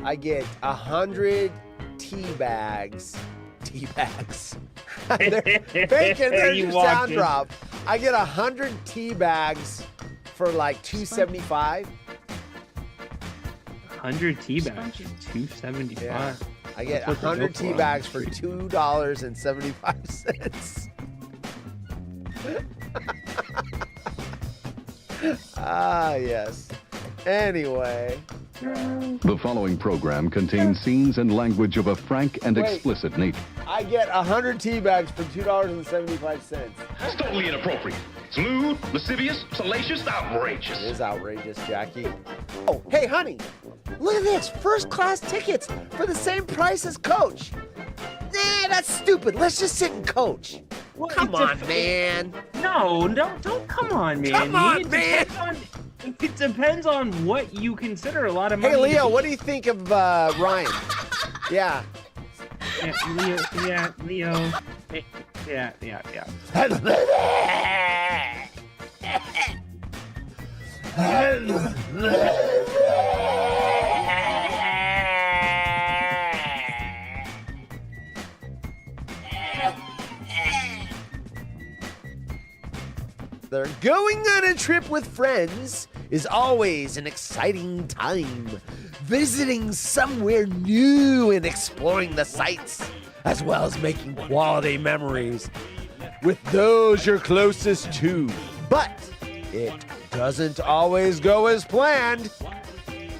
I get 100 tea bags. Tea bags. Bacon, there's your sound drop. I get 100 tea bags for like $2.75. 100 tea bags, $2.75. Yeah. I get 100 tea bags for $2.75. Ah, yes. Anyway. The following program contains scenes and language of a frank and explicit nature. I get 100 tea bags for $2.75. That's totally inappropriate. It's lewd, lascivious, salacious, outrageous. It is outrageous, Jackie. Oh, hey, honey. Look at this. First class tickets for the same price as coach. Nah, that's stupid. Let's just sit and coach. Well, come on, man. No, don't come on, man. Come on, man. It depends on what you consider a lot of money. Hey, Leo, what do you think of Ryan? Yeah. Yeah, Leo. Yeah. They're going on a trip with friends is always an exciting time. Visiting somewhere new and exploring the sights, as well as making quality memories with those you're closest to. But it doesn't always go as planned.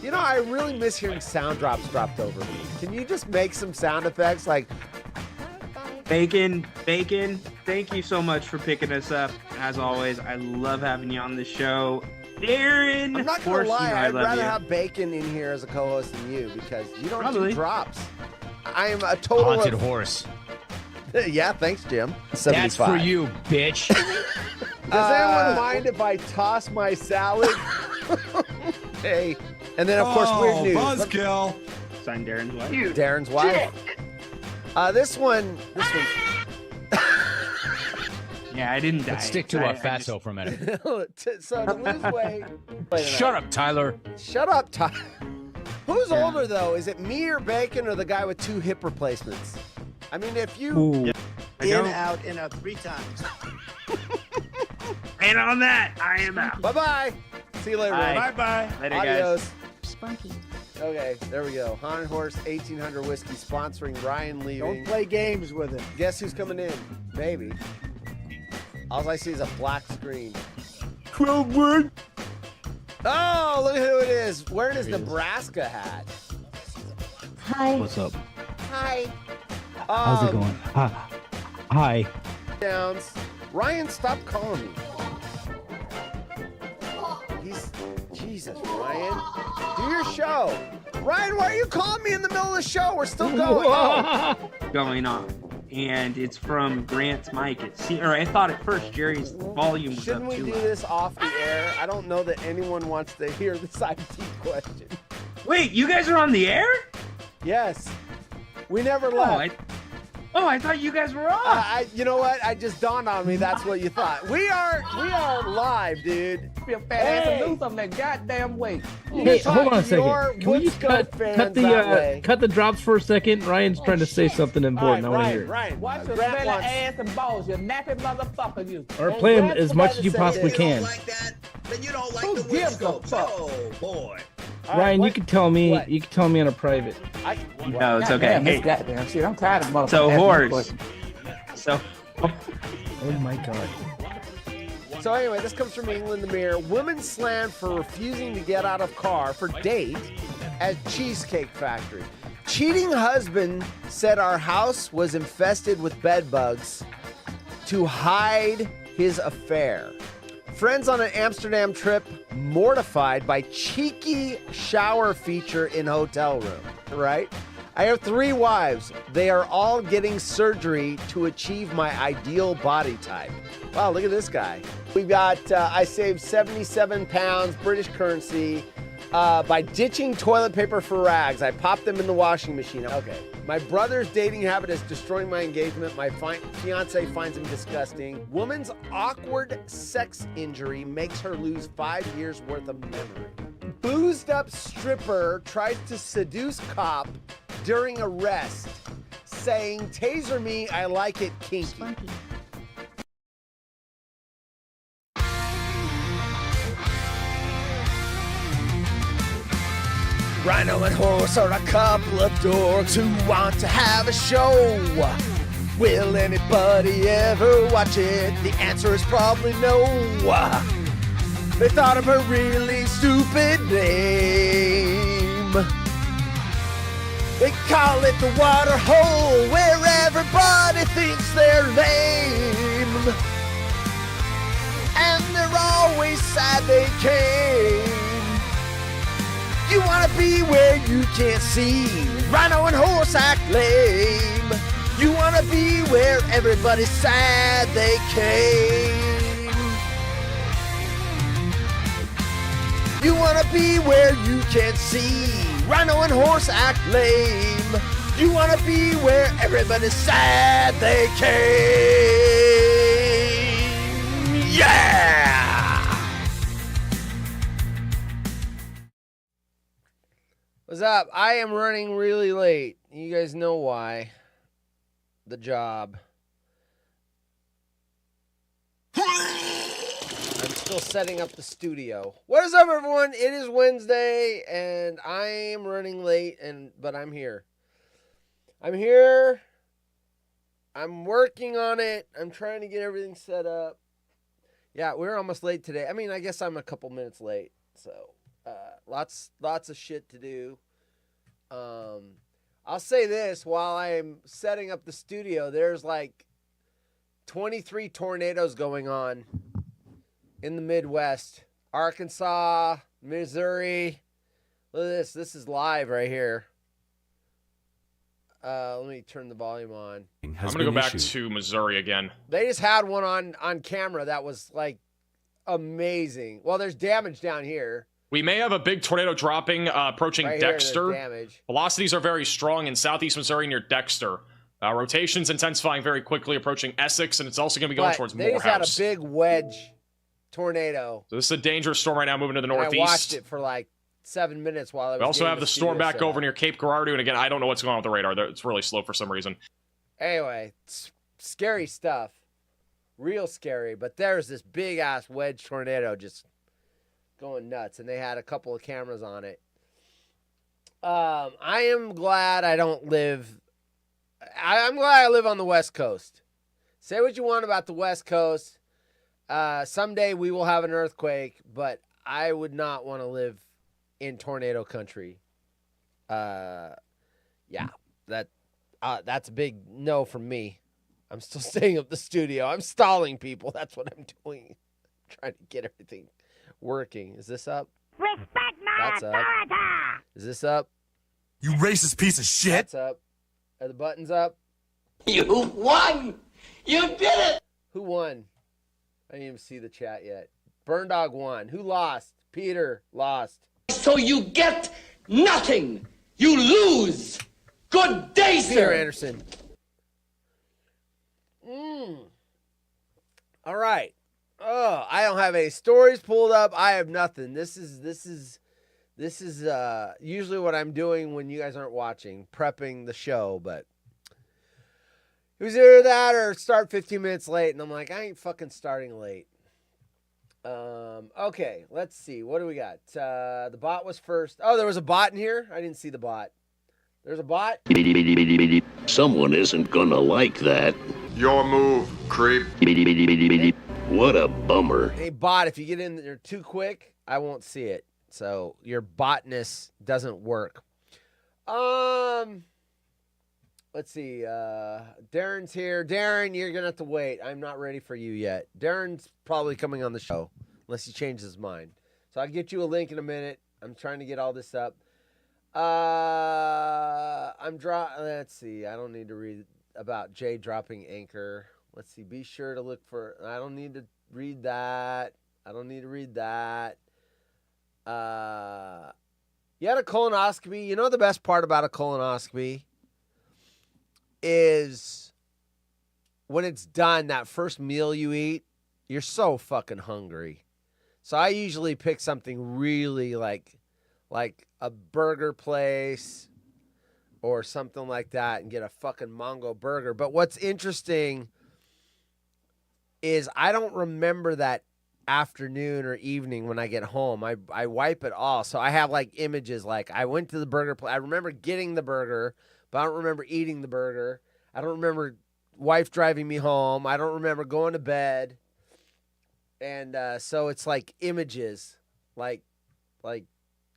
You know, I really miss hearing sound drops dropped over me. Can you just make some sound effects like... Bacon, thank you so much for picking us up. As always, I love having you on the show. Darren, I'm not gonna lie, I'd rather have Bacon in here as a co-host than you because you don't do drops. I am a total haunted horse. Yeah, thanks, Jim. 75. That's for you, bitch. Does anyone mind if I toss my salad? Hey, and then of course weird news. Buzzkill. Sign Darren's wife. Darren's wife. This one. Yeah, I didn't die. Let's stick to our fatso for a minute. So to lose weight. Shut up, Tyler. Shut up, Tyler. Who's older though? Is it me or Bacon or the guy with 2 hip replacements? I mean, if you out, 3 times. And on that, I am out. Bye-bye. See you later. Bye-bye. Later, Adios. guys. Spunky. Okay, there we go. Haunted Horse 1800 Whiskey sponsoring Ryan leaving. Don't play games with it. Guess who's coming in? Maybe. All I see is a black screen. 12 word. Oh, look at who it is. Wearing his Nebraska hat. Hi. What's up? Hi. How's it going? Hi. Downs. Ryan, stop calling me. Jesus, Ryan. Do your show. Ryan, why are you calling me in the middle of the show? We're still going. Going on. And it's from Grant's mic. I thought at first Jerry's volume was Shouldn't up we too do loud. this off the air? I don't know that anyone wants to hear this IT question. Wait, you guys are on the air? Yes. We never left. I thought you guys were on. You know what? I just dawned on me. That's what you thought. We are live, dude. Be a fat ass and do something that goddamn way. Hey, hold on a second. Can we cut the drops for a second? Ryan's trying to say something important. I want to hear it. Ryan, watch your belly, ass, and balls, you nappy motherfucker, you. Or play them as much as you possibly can. Then you don't like Who gives a fuck? Oh, boy. Ryan, you can tell me. You can tell me on a private. No, it's okay. Hey, goddamn shit, I'm tired of motherfuckers. So horse. Oh my god. So anyway, this comes from England, the Mirror. Woman slammed for refusing to get out of car for date at Cheesecake Factory. Cheating husband said our house was infested with bed bugs to hide his affair. Friends on an Amsterdam trip mortified by cheeky shower feature in hotel room, right? I have 3 wives. They are all getting surgery to achieve my ideal body type. Wow, look at this guy. We got, I saved 77 pounds, British currency, by ditching toilet paper for rags. I popped them in the washing machine. Okay. My brother's dating habit is destroying my engagement. My fiance finds him disgusting. Woman's awkward sex injury makes her lose 5 years worth of memory. Boozed up stripper tried to seduce cop during arrest, saying, "Taser me, I like it kinky." Rhino and Horse are a couple of dorks who want to have a show. Will anybody ever watch it? The answer is probably no. They thought of a really stupid name. They call it the Waterhole, where everybody thinks they're lame. And they're always sad they came. You wanna be where you can't see. Rhino and Horse act lame. You wanna be where everybody's sad they came. You wanna be where you can't see. Rhino and Horse act lame. You wanna be where everybody's sad they came. Yeah! What's up? I am running really late. You guys know why. The job. I'm still setting up the studio. What is up, everyone? It is Wednesday, and I am running late, but I'm here. I'm here. I'm working on it. I'm trying to get everything set up. Yeah, we're almost late today. I mean, I guess I'm a couple minutes late, so... lots of shit to do. I'll say this, while I'm setting up the studio, there's like 23 tornadoes going on in the Midwest. Arkansas, Missouri. Look at this. This is live right here. Let me turn the volume on. I'm going to go back to Missouri again. They just had one on camera that was like amazing. Well, there's damage down here. We may have a big tornado dropping, approaching right Dexter. Here, damage. Velocities are very strong in southeast Missouri near Dexter. Rotations intensifying very quickly, approaching Essex, and it's also going to be going towards Morehouse. They just had a big wedge tornado. So this is a dangerous storm right now, moving to the northeast. I watched it for like 7 minutes while I was. We also have the storm back over near Cape Girardeau, and again, I don't know what's going on with the radar. It's really slow for some reason. Anyway, scary stuff. Real scary. But there's this big-ass wedge tornado just going nuts, and they had a couple of cameras on it. I am glad I don't live... I'm glad I live on the West Coast. Say what you want about the West Coast. Someday we will have an earthquake, but I would not want to live in tornado country. Yeah, that's a big no from me. I'm still staying up the studio. I'm stalling people. That's what I'm doing. I'm trying to get everything working. Is this up? Respect my authority. Is this up? You racist piece of shit. That's up. Are the buttons up? You won. You did it. Who won? I didn't even see the chat yet. Burn Dog won. Who lost? Peter lost. So you get nothing. You lose. Good day, sir. Peter Anderson. All right. Oh, I don't have any stories pulled up. I have nothing. This is usually what I'm doing when you guys aren't watching, prepping the show, but it was either that or start 15 minutes late, and I'm like, I ain't fucking starting late. Okay, let's see. What do we got? The bot was first. Oh, there was a bot in here? I didn't see the bot. There's a bot? Someone isn't gonna like that. Your move, creep. What a bummer. Hey, bot, if you get in there too quick, I won't see it. So your botness doesn't work. Let's see. Darren's here. Darren, you're gonna have to wait. I'm not ready for you yet. Darren's probably coming on the show unless he changes his mind. So I'll get you a link in a minute. I'm trying to get all this up. Let's see. I don't need to read about Jay dropping Anchor. Let's see. Be sure to look for. I don't need to read that. You had a colonoscopy. You know the best part about a colonoscopy is when it's done, that first meal you eat, you're so fucking hungry. So I usually pick something really like like a burger place or something like that and get a fucking Mongo burger. But what's interesting is I don't remember that afternoon or evening when I get home. I wipe it all. So I have like images like I went to the burger place. I remember getting the burger, but I don't remember eating the burger. I don't remember wife driving me home. I don't remember going to bed. And so it's like images, like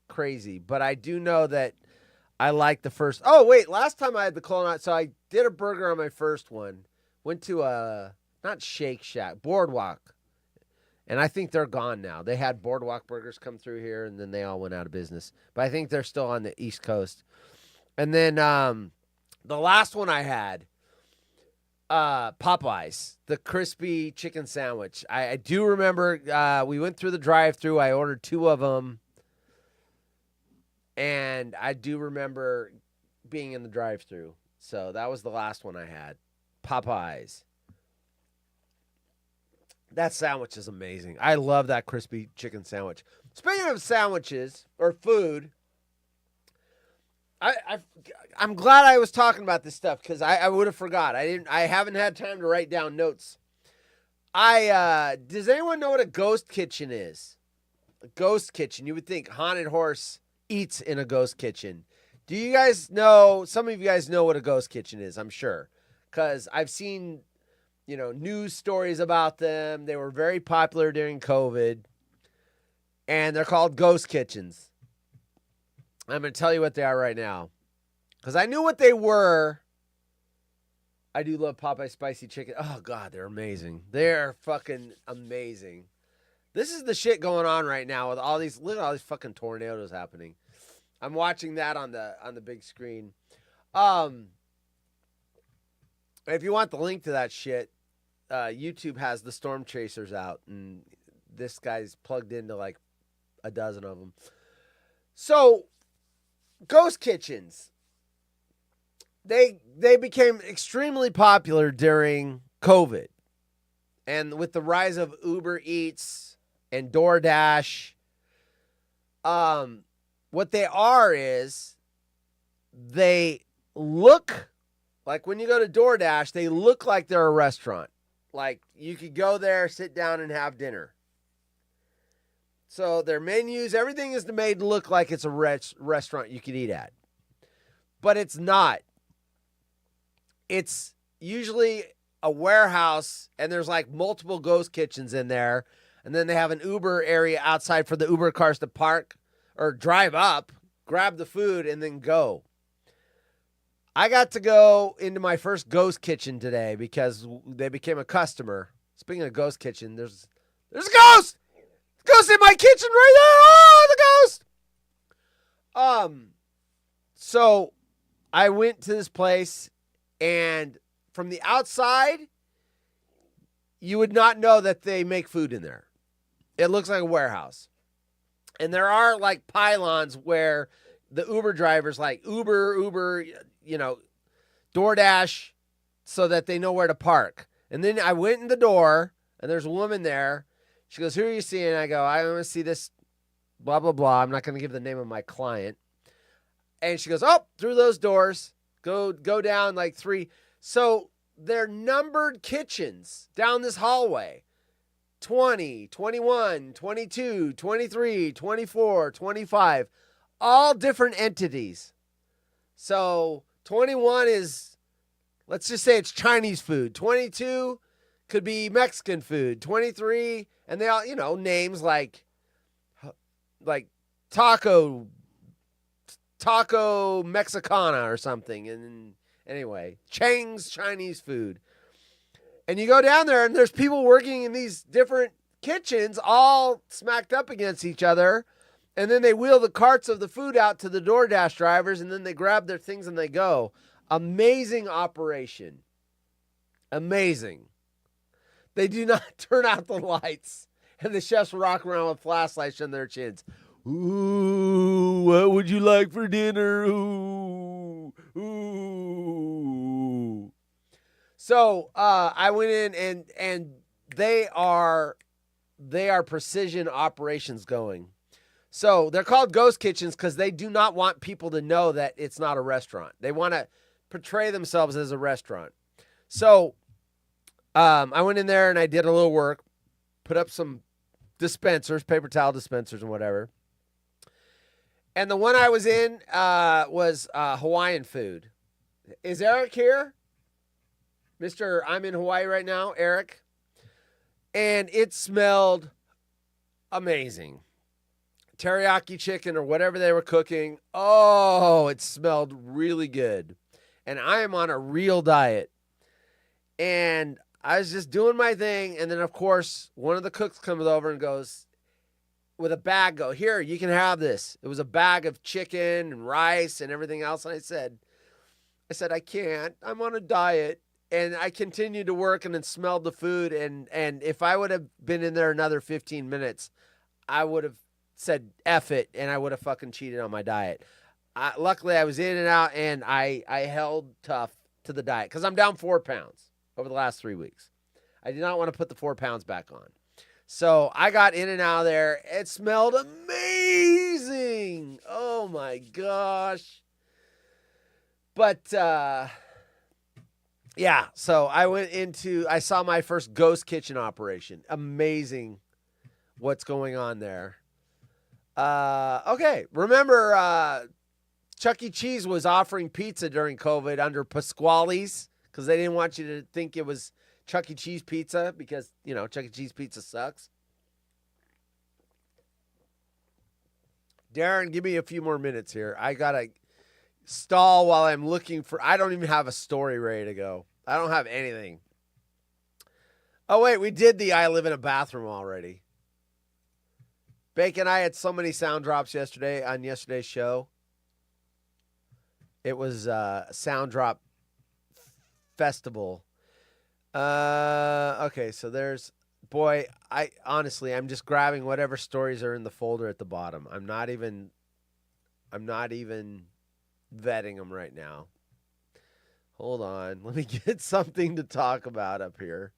crazy. But I do know that I like the first. Oh, wait. Last time I had the colonoscopy. So I did a burger on my first one. Went to not Shake Shack, Boardwalk. And I think they're gone now. They had Boardwalk Burgers come through here, and then they all went out of business. But I think they're still on the East Coast. And then the last one I had, Popeyes, the crispy chicken sandwich. I do remember we went through the drive-thru. I ordered 2 of them. And I do remember being in the drive-thru. So that was the last one I had. Popeyes. That sandwich is amazing. I love that crispy chicken sandwich. Speaking of sandwiches or food, I'm glad I was talking about this stuff because I would have forgot. I haven't had time to write down notes. Does anyone know what a ghost kitchen is? A ghost kitchen. You would think Haunted Horse eats in a ghost kitchen. Do you guys know? Some of you guys know what a ghost kitchen is, I'm sure, because I've seen news stories about them. They were very popular during COVID, and they're called ghost kitchens. I'm going to tell you what they are right now, because I knew what they were. I do love Popeye spicy chicken. Oh, God, they're amazing. They're fucking amazing. This is the shit going on right now with all these, look at all these fucking tornadoes happening. I'm watching that on the big screen. If you want the link to that shit, YouTube has the Storm Chasers out, and this guy's plugged into like a dozen of them. So, ghost kitchens, they became extremely popular during COVID, and with the rise of Uber Eats and DoorDash, what they are is they look like, when you go to DoorDash, they look like they're a restaurant. Like, you could go there, sit down, and have dinner. So their menus, everything is made to look like it's a restaurant you could eat at. But it's not. It's usually a warehouse, and there's like multiple ghost kitchens in there. And then they have an Uber area outside for the Uber cars to park or drive up, grab the food, and then go. I got to go into my first ghost kitchen today because they became a customer. Speaking of ghost kitchen, there's a ghost! Ghost in my kitchen right there! Oh, the ghost! So I went to this place, and from the outside, you would not know that they make food in there. It looks like a warehouse. And there are like pylons where the Uber drivers, like Uber, DoorDash, so that they know where to park. And then I went in the door, and there's a woman there. She goes, "Who are you seeing?" I go, "I want to see this blah, blah, blah." I'm not going to give the name of my client. And she goes, "Oh, through those doors. Go down like 3. So they're numbered kitchens down this hallway. 20, 21, 22, 23, 24, 25. All different entities. So 21 is, let's just say it's Chinese food. 22 could be Mexican food. 23, and they all, names like taco Mexicana or something. And anyway, Chang's Chinese food. And you go down there, and there's people working in these different kitchens all smacked up against each other. And then they wheel the carts of the food out to the DoorDash drivers, and then they grab their things and they go. Amazing operation. Amazing. They do not turn out the lights, and the chefs rock around with flashlights on their chins. Ooh, what would you like for dinner? Ooh, ooh. So I went in, and they are precision operations going. So they're called ghost kitchens because they do not want people to know that it's not a restaurant. They want to portray themselves as a restaurant. So I went in there and I did a little work, put up some dispensers, paper towel dispensers and whatever. And the one I was in was Hawaiian food. Is Eric here? Mr. I'm in Hawaii right now, Eric. And it smelled amazing. Teriyaki chicken or whatever they were cooking. Oh, it smelled really good. And I am on a real diet. And I was just doing my thing. And then, of course, one of the cooks comes over and goes, with a bag, go, here, you can have this. It was a bag of chicken and rice and everything else. And I said, I can't. I'm on a diet. And I continued to work and then smelled the food. And if I would have been in there another 15 minutes, I would have said F it, and I would have fucking cheated on my diet. Luckily, I was in and out, and I held tough to the diet because I'm down 4 pounds over the last 3 weeks. I did not want to put the 4 pounds back on. So I got in and out of there. It smelled amazing. Oh, my gosh. But, yeah, so I saw my first ghost kitchen operation. Amazing what's going on there. Okay, remember Chuck E. Cheese was offering pizza during COVID under Pasquale's because they didn't want you to think it was Chuck E. Cheese pizza because, Chuck E. Cheese pizza sucks. Darren, give me a few more minutes here. I got to stall while I'm looking I don't even have a story ready to go. I don't have anything. Oh, wait, we did the I live in a bathroom already. Bacon, I had so many sound drops yesterday on yesterday's show. It was a sound drop festival. Okay, so I'm just grabbing whatever stories are in the folder at the bottom. I'm not even vetting them right now. Hold on. Let me get something to talk about up here.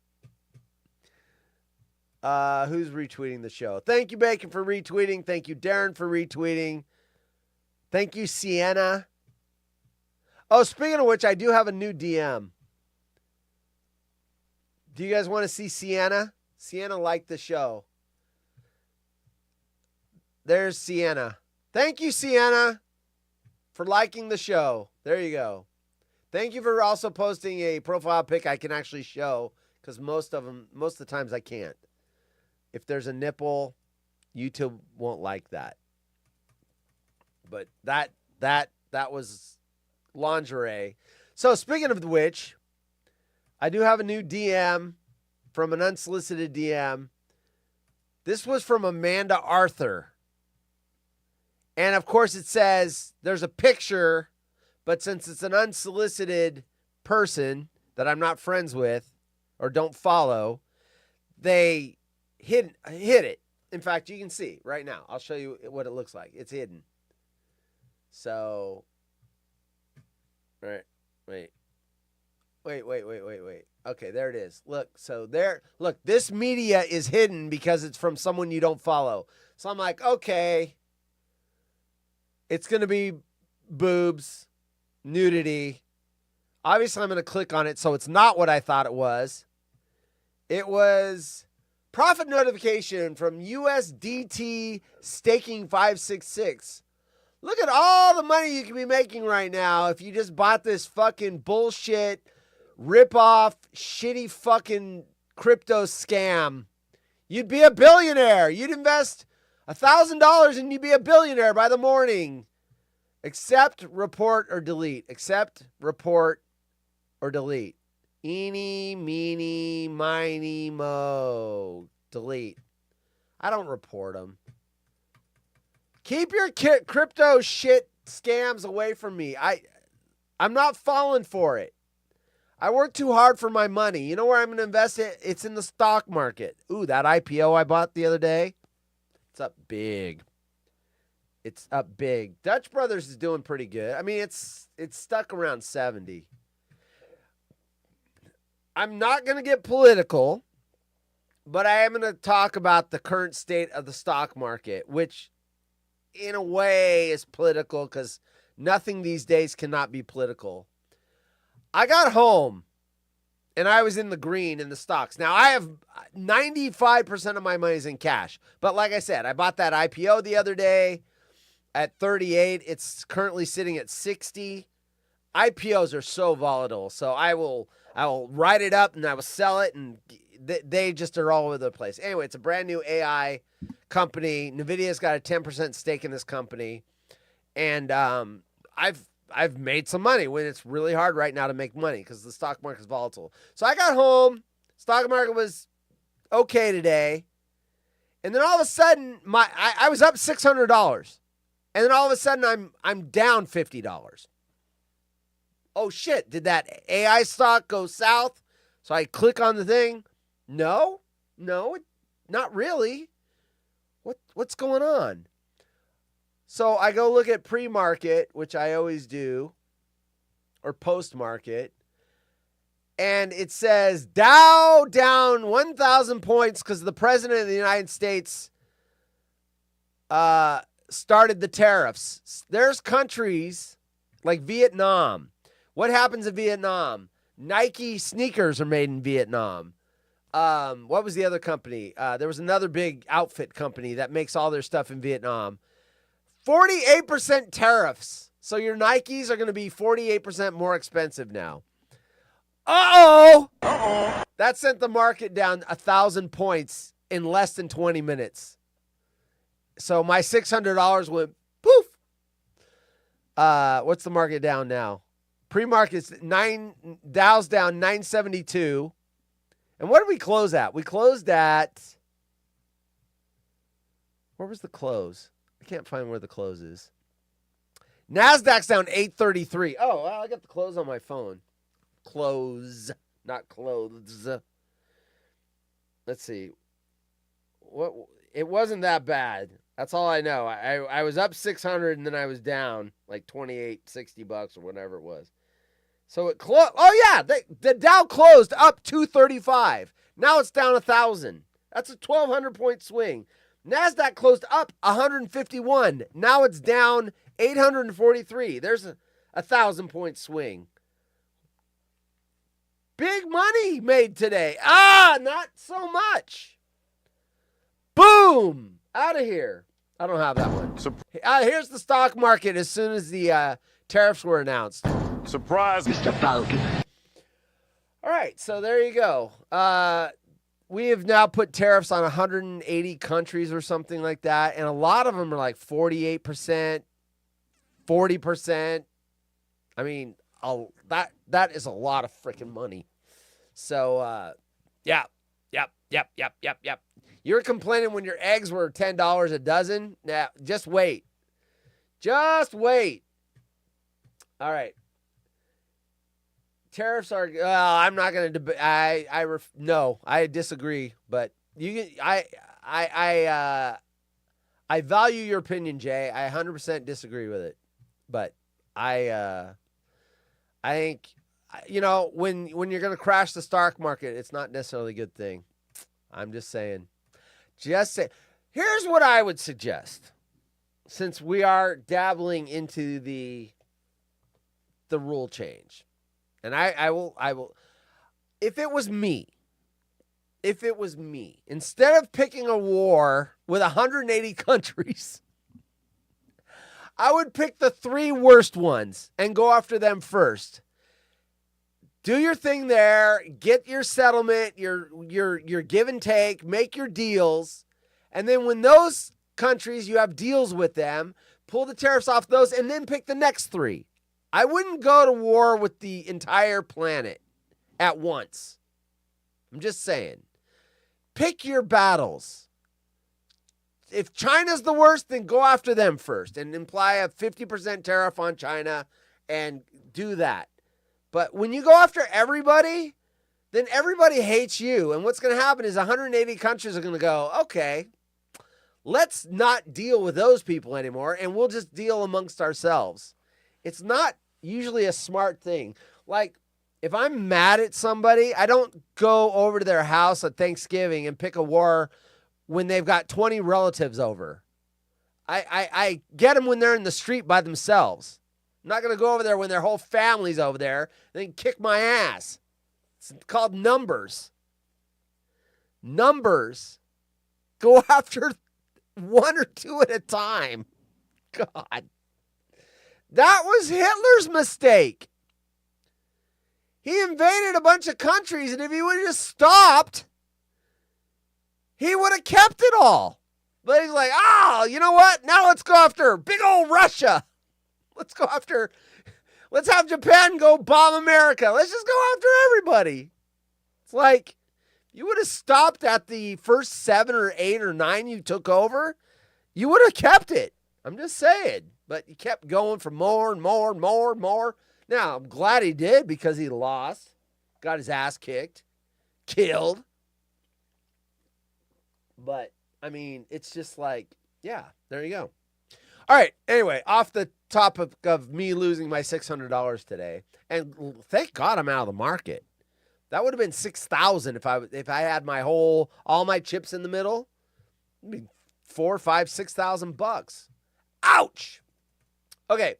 Who's retweeting the show? Thank you, Bacon, for retweeting. Thank you, Darren, for retweeting. Thank you, Sienna. Oh, speaking of which, I do have a new DM. Do you guys want to see Sienna? Sienna liked the show. There's Sienna. Thank you, Sienna, for liking the show. There you go. Thank you for also posting a profile pic I can actually show, because most of the times I can't. If there's a nipple, YouTube won't like that. But that was lingerie. So speaking of which, I do have a new DM from an unsolicited DM. This was from Amanda Arthur. And of course it says there's a picture, but since it's an unsolicited person that I'm not friends with or don't follow, they hid it. In fact, you can see right now. I'll show you what it looks like. It's hidden. So, all right, wait. Okay, there it is. Look, this media is hidden because it's from someone you don't follow. So I'm like, okay, it's going to be boobs, nudity. Obviously, I'm going to click on it, so it's not what I thought it was. It was profit notification from USDT Staking 566. Look at all the money you can be making right now if you just bought this fucking bullshit, rip-off, shitty fucking crypto scam. You'd be a billionaire. You'd invest $1,000 and you'd be a billionaire by the morning. Accept, report, or delete. Accept, report, or delete. Eeny, meeny, miny, mo. Delete. I don't report them. Keep your crypto shit scams away from me. I'm not falling for it. I work too hard for my money. You know where I'm going to invest it? It's in the stock market. Ooh, that IPO I bought the other day. It's up big. It's up big. Dutch Brothers is doing pretty good. I mean, it's stuck around 70. I'm not going to get political, but I am going to talk about the current state of the stock market, which in a way is political because nothing these days cannot be political. I got home and I was in the green in the stocks. Now, I have 95% of my money is in cash. But like I said, I bought that IPO the other day at 38. It's currently sitting at 60. IPOs are so volatile. So I will write it up and I will sell it, and they just are all over the place. Anyway, it's a brand new AI company. NVIDIA's got a 10% stake in this company. And I've made some money when it's really hard right now to make money because the stock market is volatile. So I got home. Stock market was okay today. And then all of a sudden, I was up $600. And then all of a sudden, I'm down $50. Oh, shit. Did that AI stock go south? So I click on the thing. No, not really. What's going on? So I go look at pre-market, which I always do, or post-market, and it says Dow down 1,000 points because the president of the United States started the tariffs. There's countries like Vietnam. What happens in Vietnam? Nike sneakers are made in Vietnam. What was the other company? There was another big outfit company that makes all their stuff in Vietnam. 48% tariffs. So your Nikes are going to be 48% more expensive now. Uh-oh. That sent the market down 1,000 points in less than 20 minutes. So my $600 went poof. What's the market down now? Pre-market's Dow's down 972. And what did we close at? We closed at, where was the close? I can't find where the close is. NASDAQ's down 833. Oh, well, I got the close on my phone. Close, not clothes. Let's see. It wasn't that bad. That's all I know. I was up 600 and then I was down like 28, $60 or whatever it was. So it closed. Oh, yeah. The Dow closed up 235. Now it's down 1,000. That's a 1,200 point swing. NASDAQ closed up 151. Now it's down 843. There's a 1,000 point swing. Big money made today. Not so much. Boom. Out of here. I don't have that one. Here's the stock market as soon as the tariffs were announced. Surprise, Mr. Falcon. All right, so there you go. We have now put tariffs on 180 countries or something like that, and a lot of them are like 48%, 40%. I mean, that is a lot of freaking money. So, yep. You're complaining when your eggs were $10 a dozen? Now, just wait. Just wait. All right. Tariffs are. I'm not going to debate. No, I disagree. But I value your opinion, Jay. I 100% disagree with it. But I think when you're going to crash the stock market, it's not necessarily a good thing. I'm just saying. Here's what I would suggest, since we are dabbling into the rule change. And I will, if it was me, instead of picking a war with 180 countries, I would pick the 3 worst ones and go after them first. Do your thing there, get your settlement, your give and take, make your deals. And then when those countries, you have deals with them, pull the tariffs off those and then pick the next 3. I wouldn't go to war with the entire planet at once. I'm just saying. Pick your battles. If China's the worst, then go after them first and imply a 50% tariff on China and do that. But when you go after everybody, then everybody hates you. And what's going to happen is 180 countries are going to go, okay, let's not deal with those people anymore, and we'll just deal amongst ourselves. It's not usually a smart thing. Like, if I'm mad at somebody, I don't go over to their house at Thanksgiving and pick a war when they've got 20 relatives over. I get them when they're in the street by themselves. I'm not going to go over there when their whole family's over there and then kick my ass. It's called numbers. Numbers. Go after one or two at a time. God. That was Hitler's mistake. He invaded a bunch of countries, and if he would have just stopped, he would have kept it all. But he's like, you know what? Now let's go after big old Russia. Let's have Japan go bomb America. Let's just go after everybody. It's like, you would have stopped at the first 7 or 8 or 9 you took over, you would have kept it. I'm just saying. But you kept going for more and more and more and more. Now, I'm glad he did because he lost, got his ass kicked, killed. But, I mean, it's just like, yeah, there you go. All right, anyway, off the topic of me losing my $600 today, and thank God I'm out of the market. That would have been $6,000 if I had all my chips in the middle. It'd be $4,000, $5,000, $6,000. Ouch. Okay.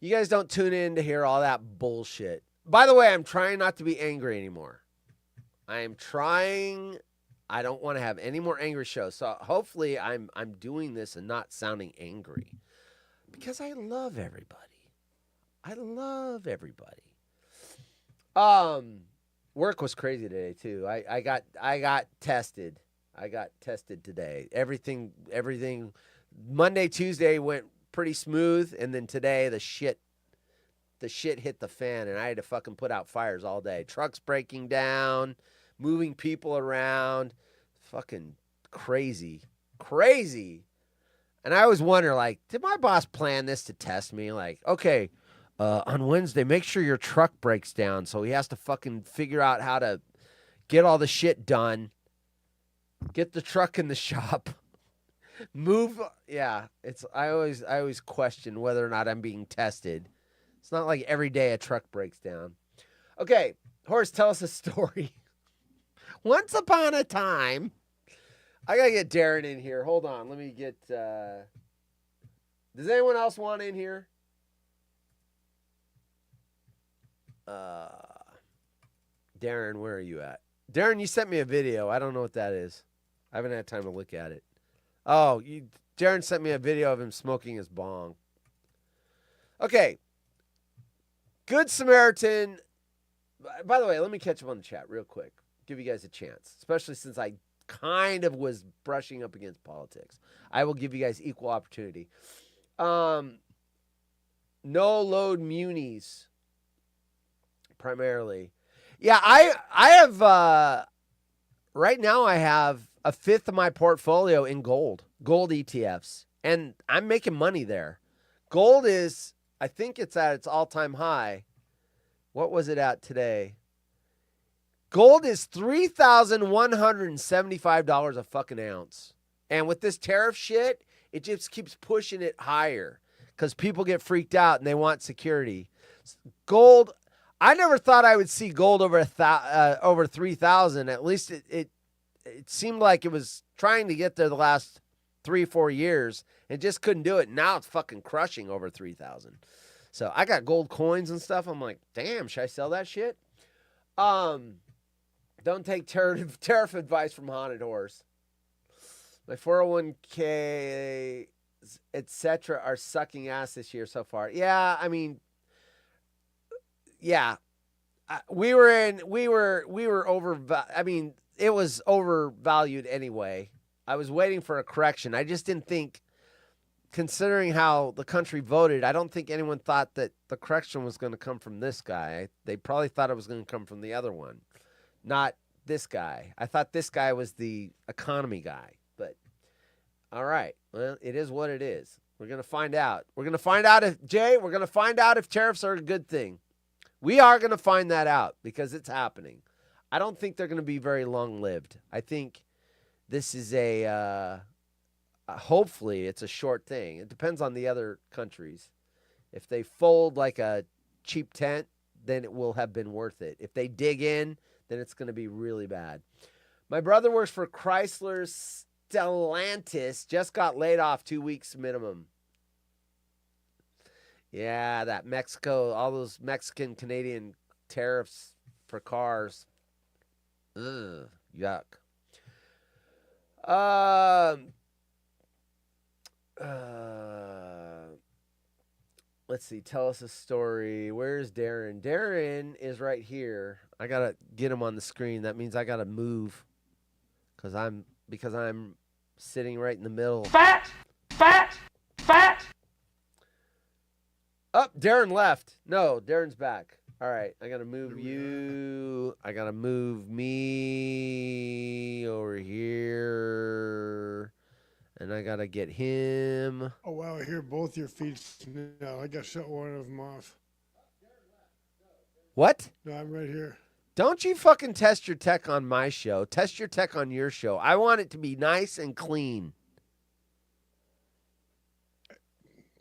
You guys don't tune in to hear all that bullshit. By the way, I'm trying not to be angry anymore. I don't want to have any more angry shows. So hopefully I'm doing this and not sounding angry. Because I love everybody. Work was crazy today too. I got tested. I got tested today. Everything Monday, Tuesday went pretty smooth, and then today the shit hit the fan, and I had to fucking put out fires all day. Trucks breaking down, moving people around, fucking crazy. And I always wonder, like, did my boss plan this to test me? Like, okay, on Wednesday, make sure your truck breaks down, so he has to fucking figure out how to get all the shit done, get the truck in the shop. Move, yeah. I always question whether or not I'm being tested. It's not like every day a truck breaks down. Okay, Horace, tell us a story. Once upon a time, I gotta get Darren in here. Hold on, let me get. Does anyone else want in here? Darren, where are you at? Darren, you sent me a video. I don't know what that is. I haven't had time to look at it. Oh, Darren sent me a video of him smoking his bong. Okay. Good Samaritan. By the way, let me catch up on the chat real quick. Give you guys a chance, especially since I kind of was brushing up against politics. I will give you guys equal opportunity. No load munis, primarily. Yeah, I have, right now I have a fifth of my portfolio in gold ETFs, and I'm making money there. Gold is, I think it's at its all-time high. What was it at today? Gold is $3,175 a fucking ounce. And with this tariff shit, it just keeps pushing it higher because people get freaked out and they want security. Gold, I never thought I would see gold over 3,000. At least it seemed like it was trying to get there the last 3-4 years and just couldn't do it. Now it's fucking crushing over 3,000. So I got gold coins and stuff. I'm like, damn, should I sell that shit? Don't take tariff advice from Haunted Horse. My 401k, etc., are sucking ass this year so far. Yeah, I mean, yeah, we were over. I mean, it was overvalued anyway. I was waiting for a correction. I just didn't think, considering how the country voted, I don't think anyone thought that the correction was going to come from this guy. They probably thought it was going to come from the other one, not this guy. I thought this guy was the economy guy. But all right, well, it is what it is. We're going to find out. We're going to find out if tariffs are a good thing. We are going to find that out because it's happening. I don't think they're going to be very long-lived. I think this is hopefully it's a short thing. It depends on the other countries. If they fold like a cheap tent, then it will have been worth it. If they dig in, then it's going to be really bad. My brother works for Chrysler's Stellantis just got laid off 2 weeks minimum. Yeah, that Mexico, all those Mexican-Canadian tariffs for cars. Ugh, yuck. Let's see. Tell us a story. Where's Darren? Darren is right here. I gotta get him on the screen. That means I gotta move because I'm sitting right in the middle. Fat. Oh, Darren left. No, Darren's back. All right, I gotta move you. I gotta move me over here. And I gotta get him. Oh, wow, I hear both your feeds now. I gotta shut one of them off. What? No, I'm right here. Don't you fucking test your tech on my show. Test your tech on your show. I want it to be nice and clean.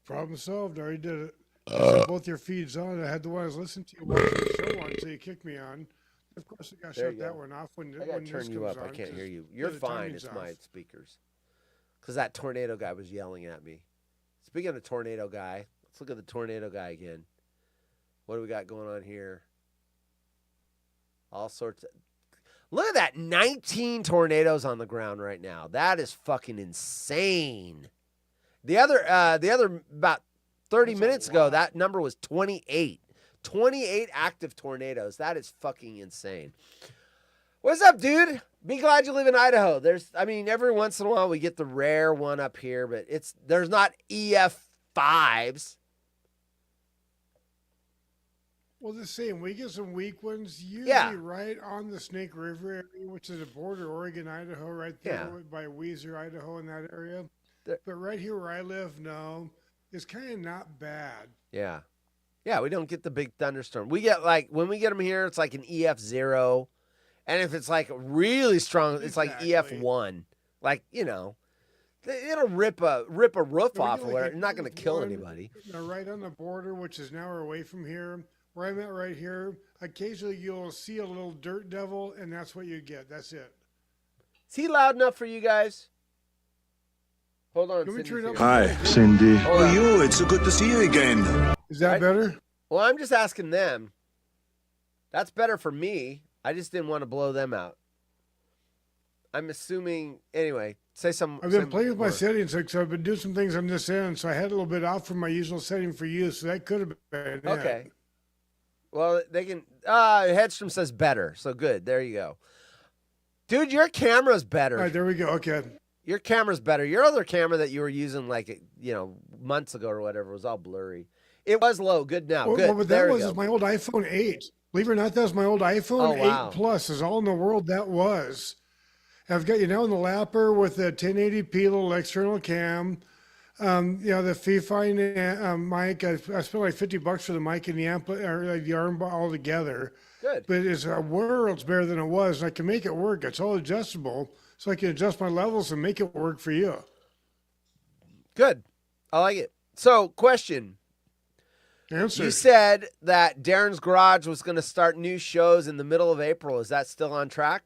Problem solved. I already did it. I set both your feeds on. I had the one I was listening to you watching the show on, so you kicked me on. Of course, I gotta shut that one off when I gotta turn you up. I can't hear you. You're fine. It's my speakers. Because that tornado guy was yelling at me. Speaking of the tornado guy, let's look at the tornado guy again. What do we got going on here? All sorts of... Look at that. 19 tornadoes on the ground right now. That is fucking insane. The other about 30 minutes ago, that number was 28. 28 active tornadoes. That is fucking insane. What's up, dude? Be glad you live in Idaho. Every once in a while we get the rare one up here, but there's not EF5s. Well, the same. We get some weak ones, usually right on the Snake River area, which is a border, Oregon, Idaho, right there by Weiser, Idaho, in that area. But right here where I live, no, it's kind of not bad. Yeah. Yeah, we don't get the big thunderstorm. We get when we get them here, it's like an EF0. And if it's like really strong, it's like EF1. It'll rip a roof off of it. It's not going to kill anybody. Right on the border, which is an hour away from here, where I'm at right here, occasionally you'll see a little dirt devil, and that's what you get. That's it. Is he loud enough for you guys? Hold on. Hi, Cindy. How are you? It's so good to see you again. Is that better? Well, I'm just asking them. That's better for me. I just didn't want to blow them out. I'm assuming, anyway, say some. I've been playing with my settings, so I've been doing some things on this end, so I had a little bit off from my usual setting for you, so that could have been it. Okay. Well, they can, Hedstrom says better, so good. There you go. Dude, your camera's better. All right, there we go. Okay. Your camera's better. Your other camera that you were using months ago or whatever was all blurry. It was low. Good now. Good. Well, but that was my old iPhone 8. Believe it or not, that was my old iPhone 8 Plus. Is all in the world that was. I've got you now in the lapper with the 1080p little external cam. The Fifine mic. I spent like $50 for the mic and the amp or the arm all together. Good. But it's worlds better than it was. And I can make it work. It's all adjustable, so I can adjust my levels and make it work for you. Good. I like it. So, question. Answer. You said that Darren's Garage was going to start new shows in the middle of April. Is that still on track?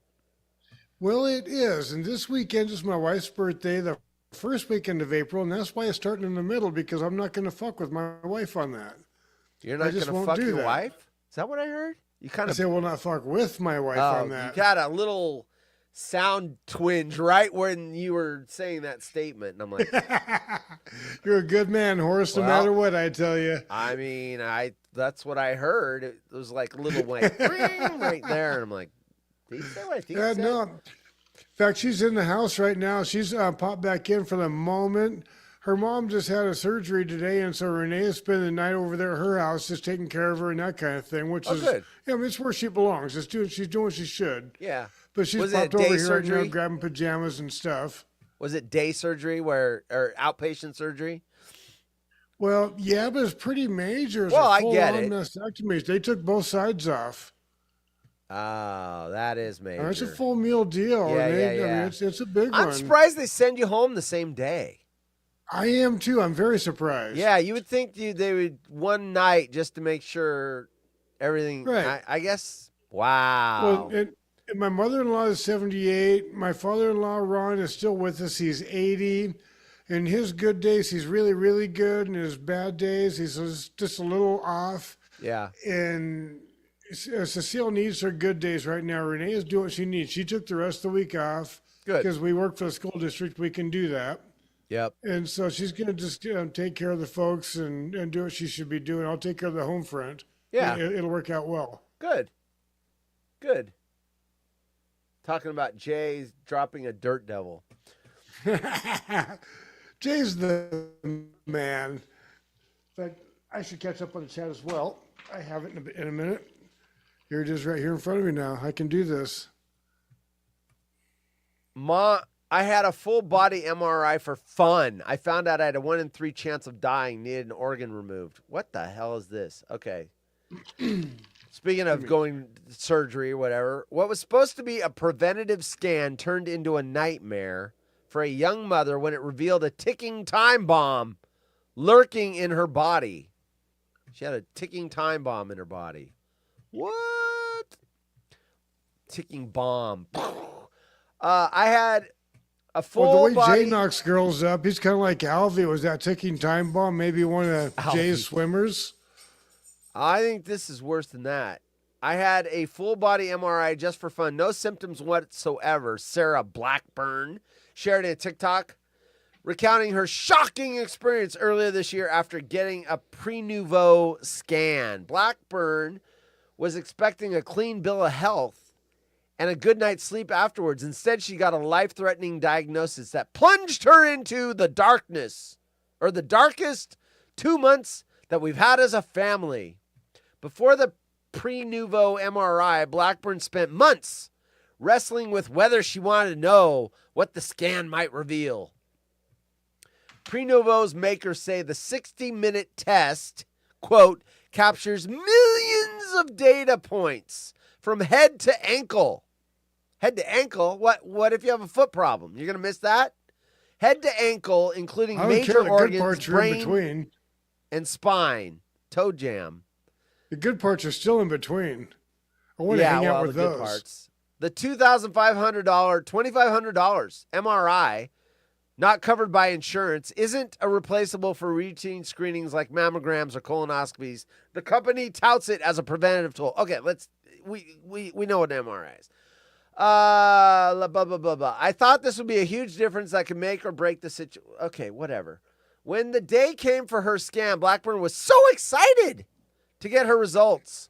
Well, it is. And this weekend is my wife's birthday, the first weekend of April. And that's why it's starting in the middle, because I'm not going to fuck with my wife on that. You're not going to fuck your wife? Is that what I heard? You kind of say, well, not fuck with my wife on that. You got a little sound twinge right when you were saying that statement. And I'm like, you're a good man, Horace, no matter what I tell you. I mean, that's what I heard. It was like a little like right there. And I'm like, did you say what I think? No. In fact, she's in the house right now. She's popped back in for the moment. Her mom just had a surgery today, and so Renee is spending the night over there at her house, just taking care of her and that kind of thing, which is, good. It's where she belongs. She's doing what she should. Yeah. But she's popped over here right now, grabbing pajamas and stuff. Was it day surgery or outpatient surgery? Well, yeah, but it's pretty major. It's I get it. Mastectomies. They took both sides off. Oh, that is major. It's a full meal deal. Yeah, I mean, it's a big one. I'm surprised they send you home the same day. I am too. I'm very surprised. Yeah, you would think they would one night just to make sure everything. Right. I guess. Wow. Well, My mother-in-law is 78. My father-in-law, Ron, is still with us. He's 80. In his good days, he's really, really good. In his bad days, he's just a little off. Yeah. And Cecile needs her good days right now. Renee is doing what she needs. She took the rest of the week off. Good. Because we work for the school district. We can do that. Yep. And so she's going to just take care of the folks and do what she should be doing. I'll take care of the home front. Yeah. It'll work out well. Good. Good. Talking about Jay's dropping a dirt devil. Jay's the man. But I should catch up on the chat as well. I have it in a minute. Here it is right here in front of me now. I can do this. I had a full body MRI for fun. I found out I had a 1 in 3 chance of dying, needed an organ removed. What the hell is this? Okay. Speaking of going surgery or whatever, what was supposed to be a preventative scan turned into a nightmare for a young mother when it revealed a ticking time bomb lurking in her body. She had a ticking time bomb in her body. What? Ticking bomb. I had a full the way body... Jay knocks girls up, he's kind of like Alvy. Was that ticking time bomb maybe one of Jay's swimmers? I think this is worse than that. I had a full body MRI just for fun. No symptoms whatsoever. Sarah Blackburn shared a TikTok recounting her shocking experience earlier this year after getting a pre-nouveau scan. Blackburn was expecting a clean bill of health and a good night's sleep afterwards. Instead, she got a life-threatening diagnosis that plunged her into the darkness, or the darkest 2 months that we've had as a family. Before the pre-nouveau MRI, Blackburn spent months wrestling with whether she wanted to know what the scan might reveal. Pre-nouveau's makers say the 60-minute test, quote, captures millions of data points from head to ankle. Head to ankle? What if you have a foot problem? You're going to miss that? Head to ankle, including major organs, brain, and spine. Toe jam. The good parts are still in between. I want to hang out with those. Good parts. The $2,500 MRI, not covered by insurance, isn't a replaceable for routine screenings like mammograms or colonoscopies. The company touts it as a preventative tool. Okay, we know what an MRI is. Blah, blah, blah, blah. I thought this would be a huge difference that could make or break the situation. Okay, whatever. When the day came for her scan, Blackburn was so excited to get her results.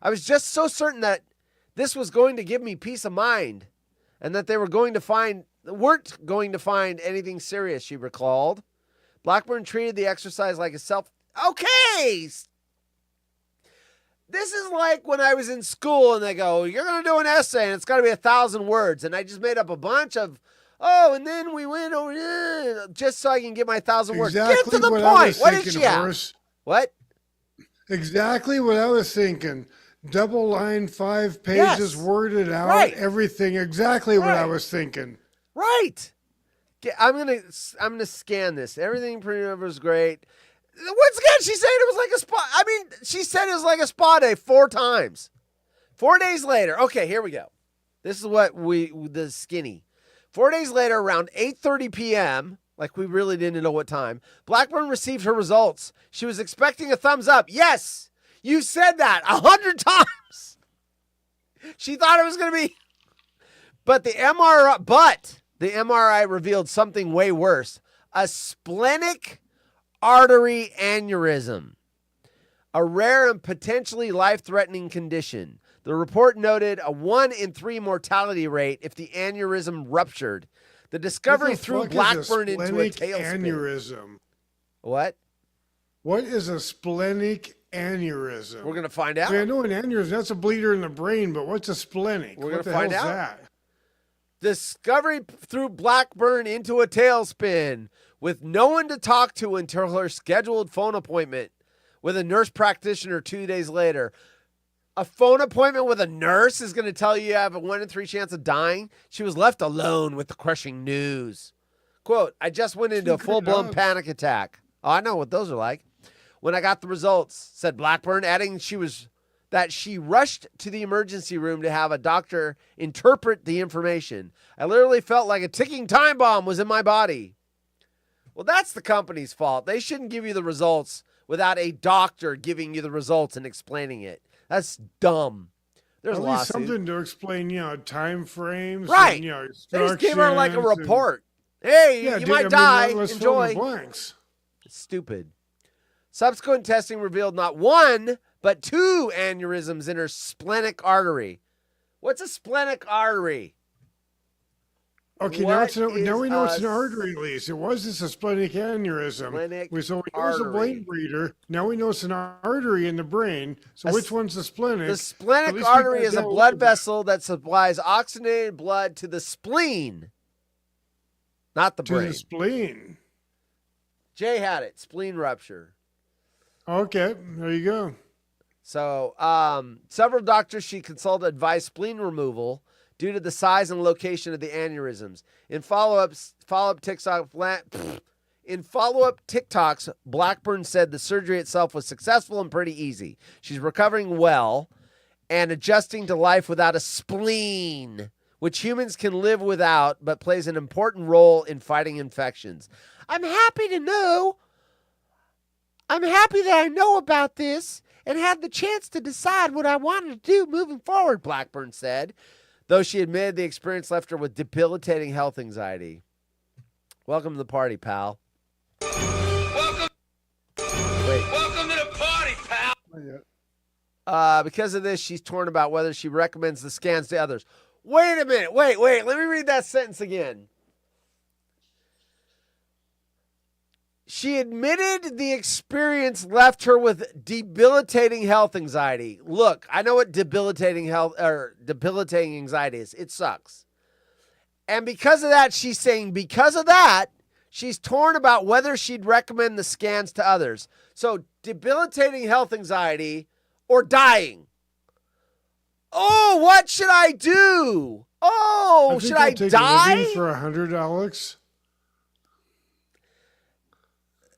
I was just so certain that this was going to give me peace of mind and that they weren't going to find anything serious, she recalled. Blackburn treated the exercise like a Okay! This is like when I was in school and they go, you're going to do an essay and it's got to be 1,000 words. And I just made up a bunch of, and then we went over, just so I can get my 1,000 words. Get to the point. What did she have? What? Exactly what I was thinking. Double line, 5 pages, worded out, everything. Exactly what I was thinking. Right. I'm gonna scan this. Everything pretty much was great. Once again, she said it was like a spa. I mean, she said it was like a spa day 4 times. 4 days later. Okay, here we go. This is what the skinny. 4 days later, around 8:30 p.m., like we really didn't know what time, Blackburn received her results. She was expecting a thumbs up. Yes, you said that 100 times. She thought it was going to be. But the MRI revealed something way worse. A splenic artery aneurysm, a rare and potentially life-threatening condition. The report noted a 1 in 3 mortality rate if the aneurysm ruptured. The discovery threw Blackburn into a tailspin. Aneurysm. What? What is a splenic aneurysm? We're going to find out. I know an aneurysm, that's a bleeder in the brain, but what's a splenic? We're going to find out. That? Discovery threw Blackburn into a tailspin with no one to talk to until her scheduled phone appointment with a nurse practitioner 2 days later. A phone appointment with a nurse is going to tell you have a 1 in 3 chance of dying. She was left alone with the crushing news. Quote, I just went into a full-blown panic attack. Oh, I know what those are like. When I got the results, said Blackburn, adding she was that she rushed to the emergency room to have a doctor interpret the information. I literally felt like a ticking time bomb was in my body. Well, that's the company's fault. They shouldn't give you the results without a doctor giving you the results and explaining it. That's dumb. There's at a least something to explain, time frames. Right. And, they just gave her like a report. Hey, you might die. Let's Enjoy. fill in the blanks. It's stupid. Subsequent testing revealed not one, but 2 aneurysms in her splenic artery. What's a splenic artery? Okay, now we know it's an artery, at least. It was just a splenic aneurysm. It was a brain reader. Now we know it's an artery in the brain. So which one's the splenic? The splenic artery is a blood vessel that supplies oxygenated blood to the spleen, not the brain. To the spleen. Jay had it. Spleen rupture. Okay, there you go. So several doctors she consulted advised spleen removal due to the size and location of the aneurysms. In follow-up TikToks, Blackburn said the surgery itself was successful and pretty easy. She's recovering well and adjusting to life without a spleen, which humans can live without, but plays an important role in fighting infections. I'm happy that I know about this and had the chance to decide what I wanted to do moving forward, Blackburn said, though she admitted the experience left her with debilitating health anxiety. Welcome to the party, pal. Welcome to the party, pal. Because of this, she's torn about whether she recommends the scans to others. Wait a minute. Wait. Let me read that sentence again. She admitted the experience left her with debilitating health anxiety. Look, I know what debilitating anxiety is. It sucks. And because of that, she's saying she's torn about whether she'd recommend the scans to others. So debilitating health anxiety or dying. Oh, what should I do? Oh, should I die? For $100,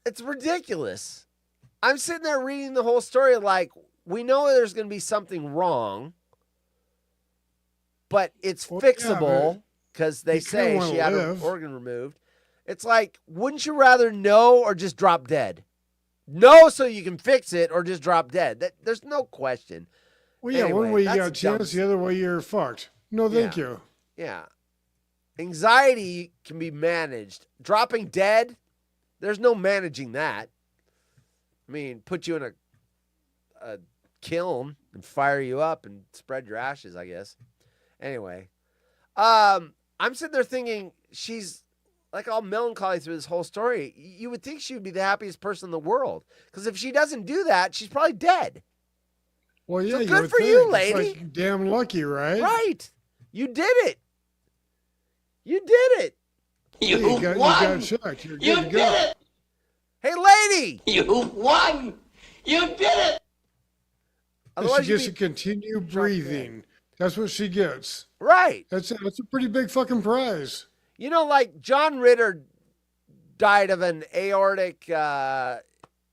it's ridiculous. I'm sitting there reading the whole story like, we know there's going to be something wrong, but it's fixable because they say she had her organ removed. It's like, wouldn't you rather know or just drop dead? Know so you can fix it or just drop dead. There's no question. Well, yeah, anyway, one way you got a chance, the other way you're fucked. No, thank you. Yeah. Anxiety can be managed. Dropping dead, there's no managing that. I mean, put you in a kiln and fire you up and spread your ashes, I guess. Anyway, I'm sitting there thinking she's like all melancholy through this whole story. You would think she would be the happiest person in the world, because if she doesn't do that, she's probably dead. Well, yeah, so good for you, lady. It's like damn lucky, right? Right. You did it. You did it. You got checked. You did it. Hey, lady. You won. You did it. Otherwise, she gets to continue breathing. That's what she gets. Right. That's a pretty big fucking prize. You know, like John Ritter died of an aortic,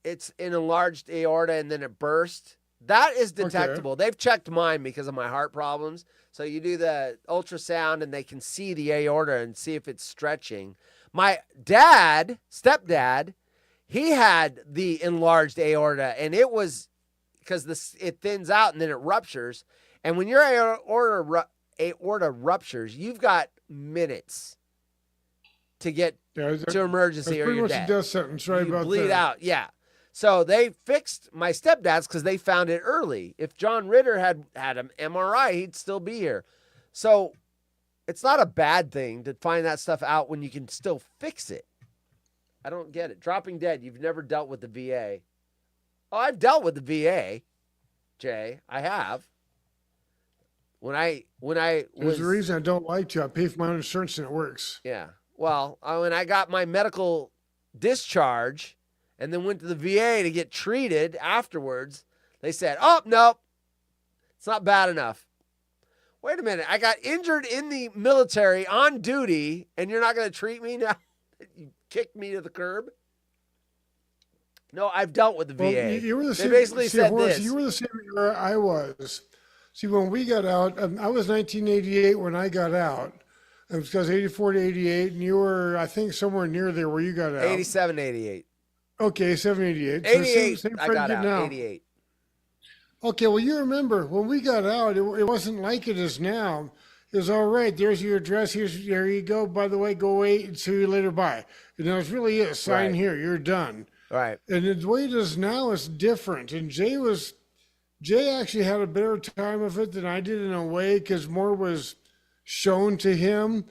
it's an enlarged aorta and then it burst. That is detectable. Okay. They've checked mine because of my heart problems. So you do the ultrasound and they can see the aorta and see if it's stretching. My stepdad, he had the enlarged aorta, and it was because it thins out and then it ruptures. And when your aorta ruptures, you've got minutes to get to emergency or you're dead. That's pretty much a death sentence, right? You bleed out, yeah. So they fixed my stepdad's because they found it early. If John Ritter had an MRI, he'd still be here. So it's not a bad thing to find that stuff out when you can still fix it. I don't get it. Dropping dead, you've never dealt with the VA. Oh, I've dealt with the VA, Jay. I have. When I There's a reason I don't like to. I pay for my own insurance and it works. Yeah. Well, when I got my medical discharge and then went to the VA to get treated afterwards, they said, oh, nope, it's not bad enough. Wait a minute. I got injured in the military on duty, and you're not going to treat me now? You kicked me to the curb? No, I've dealt with the VA. Well, you were the they same, basically said Horace, this. You were the same era I was. See, when we got out, I was 1988 when I got out. It was because 84 to 88, and you were, I think, somewhere near there where you got out. 87, 88. Okay, 7, 88. 88, same I got out. 88. Okay, well, you remember when we got out, it wasn't like it is now. It was all right. There's your address. Here you go. By the way, go away and see you later. Bye. And that was really it. Sign here. You're done. Right. And the way it is now is different. And Jay actually had a better time of it than I did in a way because more was shown to him.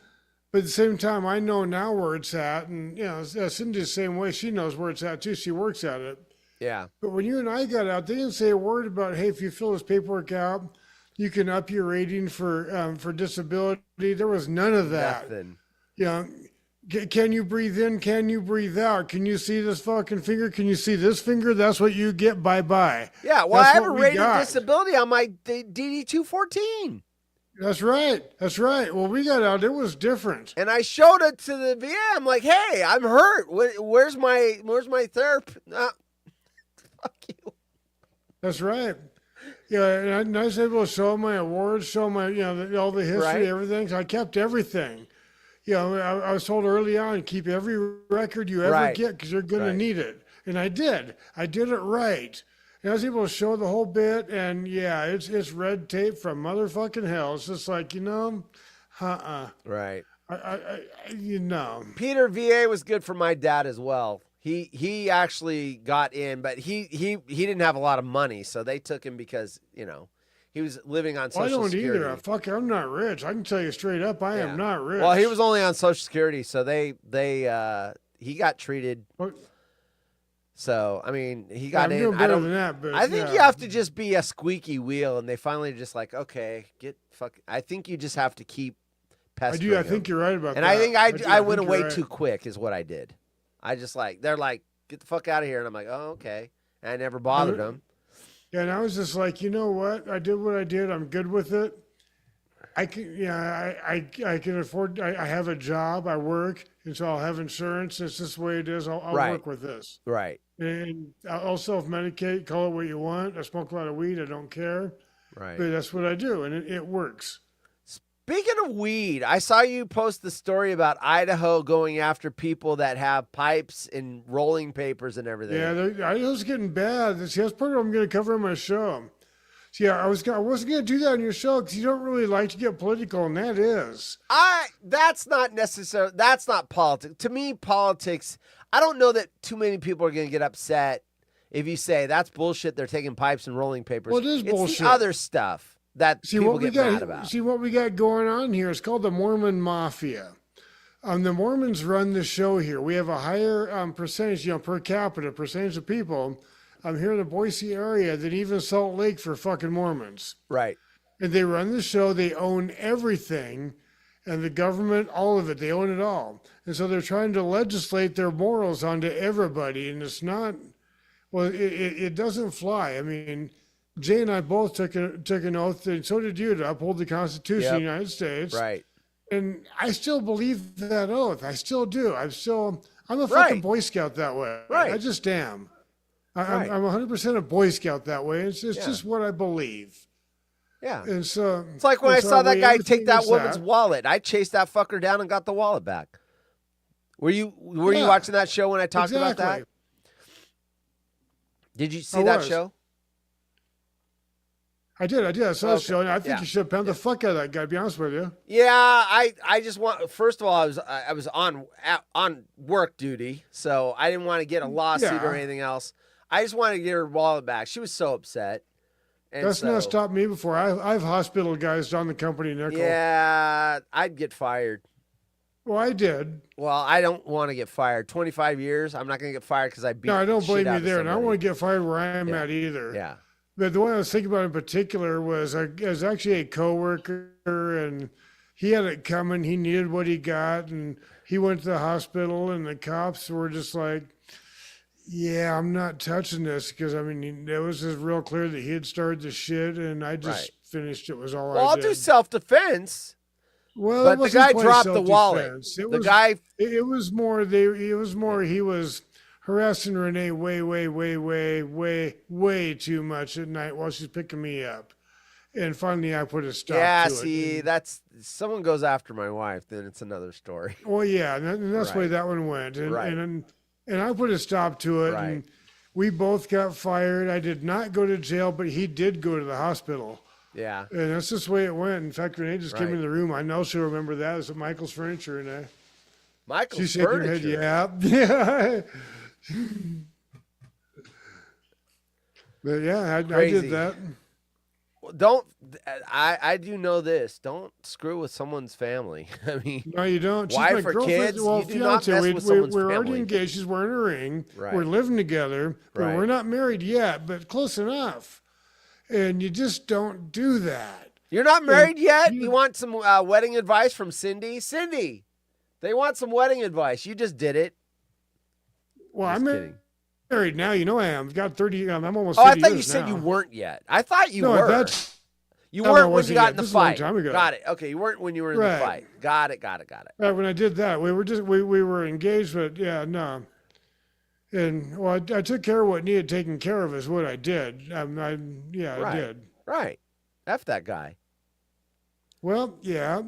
But at the same time, I know now where it's at. And, Cindy's the same way. She knows where it's at, too. She works at it. Yeah. But when you and I got out, they didn't say a word about, hey, if you fill this paperwork out, you can up your rating for disability. There was none of that. Nothing. Can you breathe in? Can you breathe out? Can you see this fucking finger? Can you see this finger? That's what you get. Bye-bye. Yeah, well, I have a rated disability on my DD-214. That's right. Well, we got out. It was different. And I showed it to the VA. I'm like, hey, I'm hurt. Where's my therapy? Fuck you. That's right. Yeah, and I was able to show my awards, show my, all the history, everything. So I kept everything. I was told early on, keep every record you ever get because you're going to need it. And I did. I did it right. And I was able to show the whole bit. And, it's red tape from motherfucking hell. It's just like, Right. Peter, VA was good for my dad as well. He actually got in, but he didn't have a lot of money, so they took him because, he was living on Social Security. I don't either. I'm not rich. I can tell you straight up, I am not rich. Well, he was only on Social Security, so he got treated. So, I mean, he got in. Doing better than that, but I think you have to just be a squeaky wheel, and they finally just like, okay, I think you just have to keep pestering I think you're right about that. And I think I went away too quick is what I did. I just they're like, get the fuck out of here. And I'm like, oh, okay. And I never bothered them. Yeah, and I was just like, you know what? I did what I did. I'm good with it. I can afford, I have a job, I work, and so I'll have insurance. It's just the way it is. I'll work with this. Right. And I'll self-medicate, call it what you want. I smoke a lot of weed. I don't care. Right. But that's what I do, and it works. Speaking of weed, I saw you post the story about Idaho going after people that have pipes and rolling papers and everything. Yeah, Idaho's getting bad. That's part of what I'm going to cover on my show. So yeah, I wasn't going to do that on your show because you don't really like to get political, and that is. That's not necessary. That's not politics. To me, politics, I don't know that too many people are going to get upset if you say that's bullshit. They're taking pipes and rolling papers. Well, it is bullshit. It's the other stuff that people get mad about. See, what we got going on here is called the Mormon Mafia. The Mormons run the show here. We have a higher percentage, per capita, percentage of people here in the Boise area than even Salt Lake for fucking Mormons. Right. And they run the show. They own everything. And the government, all of it, they own it all. And so they're trying to legislate their morals onto everybody. And it's not, it doesn't fly. I mean, Jay and I both took an oath, and so did you, to uphold the Constitution of the United States. Right. And I still believe that oath. I still do. I'm a fucking Boy Scout that way. Right. I just am. I'm 100% a Boy Scout that way. It's just what I believe. Yeah. And so it's like when I saw that guy take that woman's wallet. I chased that fucker down and got the wallet back. Were you watching that show when I talked about that? Did you see that show? I did. I saw the show, and I think you should pound the fuck out of that guy, to be honest with you. Yeah, I just want, first of all, I was on work duty, so I didn't want to get a lawsuit or anything else. I just wanted to get her wallet back. She was so upset. And that's not stopped me before. I've hospital guys on the company nickel. Yeah, I'd get fired. Well, I did. Well, I don't want to get fired. 25 years, I'm not going to get fired because I beat. No, I don't blame you there, somebody. and I don't want to get fired where I am at either. Yeah. But the one I was thinking about in particular was actually a coworker, and he had it coming. He needed what he got, and he went to the hospital, and the cops were just like, yeah, I'm not touching this, because, I mean, it was just real clear that he had started the shit, and I just finished it was all I did. Well, I'll do self-defense. Well, but the guy dropped the wallet. It was more he was harassing Renee way too much at night while she's picking me up. And finally, I put a stop to it. Yeah, see, that's someone goes after my wife, then it's another story. Well, yeah, and that's the way that one went. And I put a stop to it. Right. And we both got fired. I did not go to jail, but he did go to the hospital. Yeah. And that's just the way it went. In fact, Renee just came in the room. I know she'll remember that. It's at Michael's Furniture. And Michael's she shaking her head, yeah. But yeah, I did that. I do know this. Don't screw with someone's family. I mean, no, you don't. She's wife my or kids. Well, You do not mess with someone's we're already family. engaged. She's wearing a ring. Right. We're living together. Right. We're not married yet, but close enough. And you just don't do that. You're not married yet? You want some wedding advice from Cindy? Cindy, they want some wedding advice. You just did it. Well, Just I'm kidding. married now. You know I am. I've got 30. I'm almost. Oh, 30 I thought you years said now. you weren't yet. I thought you No, were. You No, I weren't when you wasn't got yet. in the This is a long fight. time ago. Got it. Okay, you weren't when you were in the Right. fight. Got it. Right, when I did that, we were engaged, but yeah, no. And well, I took care of what needed taken care of is what I did. I did. Right. F that guy. Well, yeah.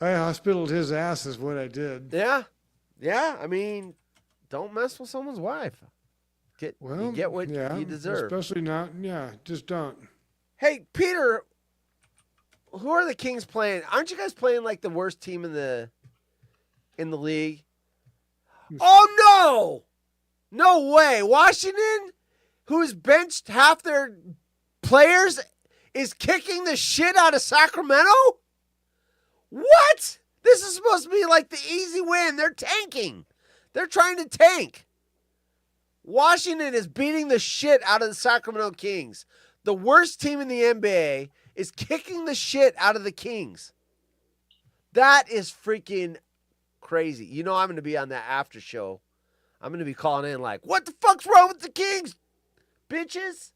I hospitaled his ass is what I did. Yeah. Yeah. I mean, don't mess with someone's wife. You get what you deserve. Especially not, just don't. Hey, Peter, who are the Kings playing? Aren't you guys playing like the worst team in the league? Oh no! No way. Washington, who's benched half their players, is kicking the shit out of Sacramento? What? This is supposed to be like the easy win. They're tanking. They're trying to tank. Washington is beating the shit out of the Sacramento Kings. The worst team in the NBA is kicking the shit out of the Kings. That is freaking crazy. You know I'm going to be on that after show. I'm going to be calling in like, what the fuck's wrong with the Kings, bitches?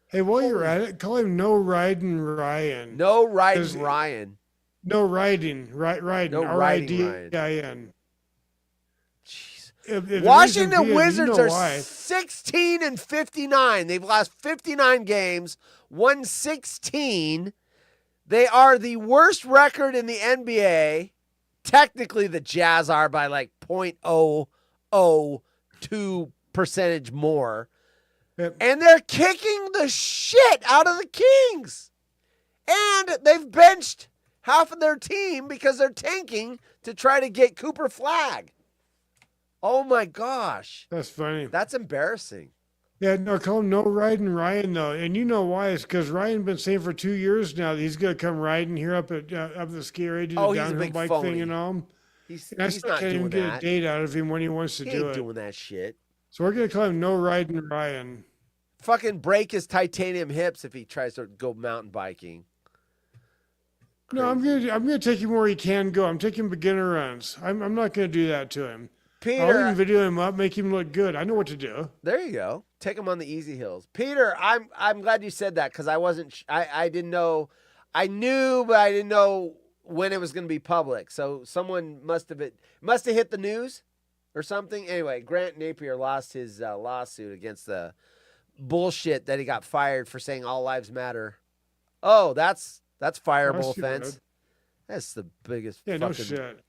Hey, while you're at it, call him No Riding Ryan. No Riding Ryan. No Riding. Riding. No Riding Riding. Washington Wizards are 16-59. They've lost 59 games, won 16. They are the worst record in the NBA. Technically, the Jazz are by like 0.002 percentage more. Yep. And they're kicking the shit out of the Kings. And they've benched half of their team because they're tanking to try to get Cooper Flagg. Oh my gosh. That's funny. That's embarrassing. Yeah, no, call him No Riding Ryan, though. And you know why? It's because Ryan's been saying for 2 years now that he's going to come riding here up at the ski area, do the He's a downhill big bike phony. thing and all. He's I still not can't even doing get that. a date out of him when he wants to He do ain't it. doing that shit. So we're going to call him No Riding Ryan. Fucking break his titanium hips if he tries to go mountain biking. No, I'm gonna take him where he can go. I'm taking beginner runs. I'm not gonna do that to him. Peter, I'll even video him up, make him look good. I know what to do. There you go. Take him on the easy hills. Peter, I'm glad you said that because I wasn't. I didn't know. I knew, but I didn't know when it was going to be public. So someone must have hit the news or something. Anyway, Grant Napier lost his lawsuit against the bullshit that he got fired for saying all lives matter. Oh, that's fireable offense. That's the biggest. Yeah, fucking, no shit.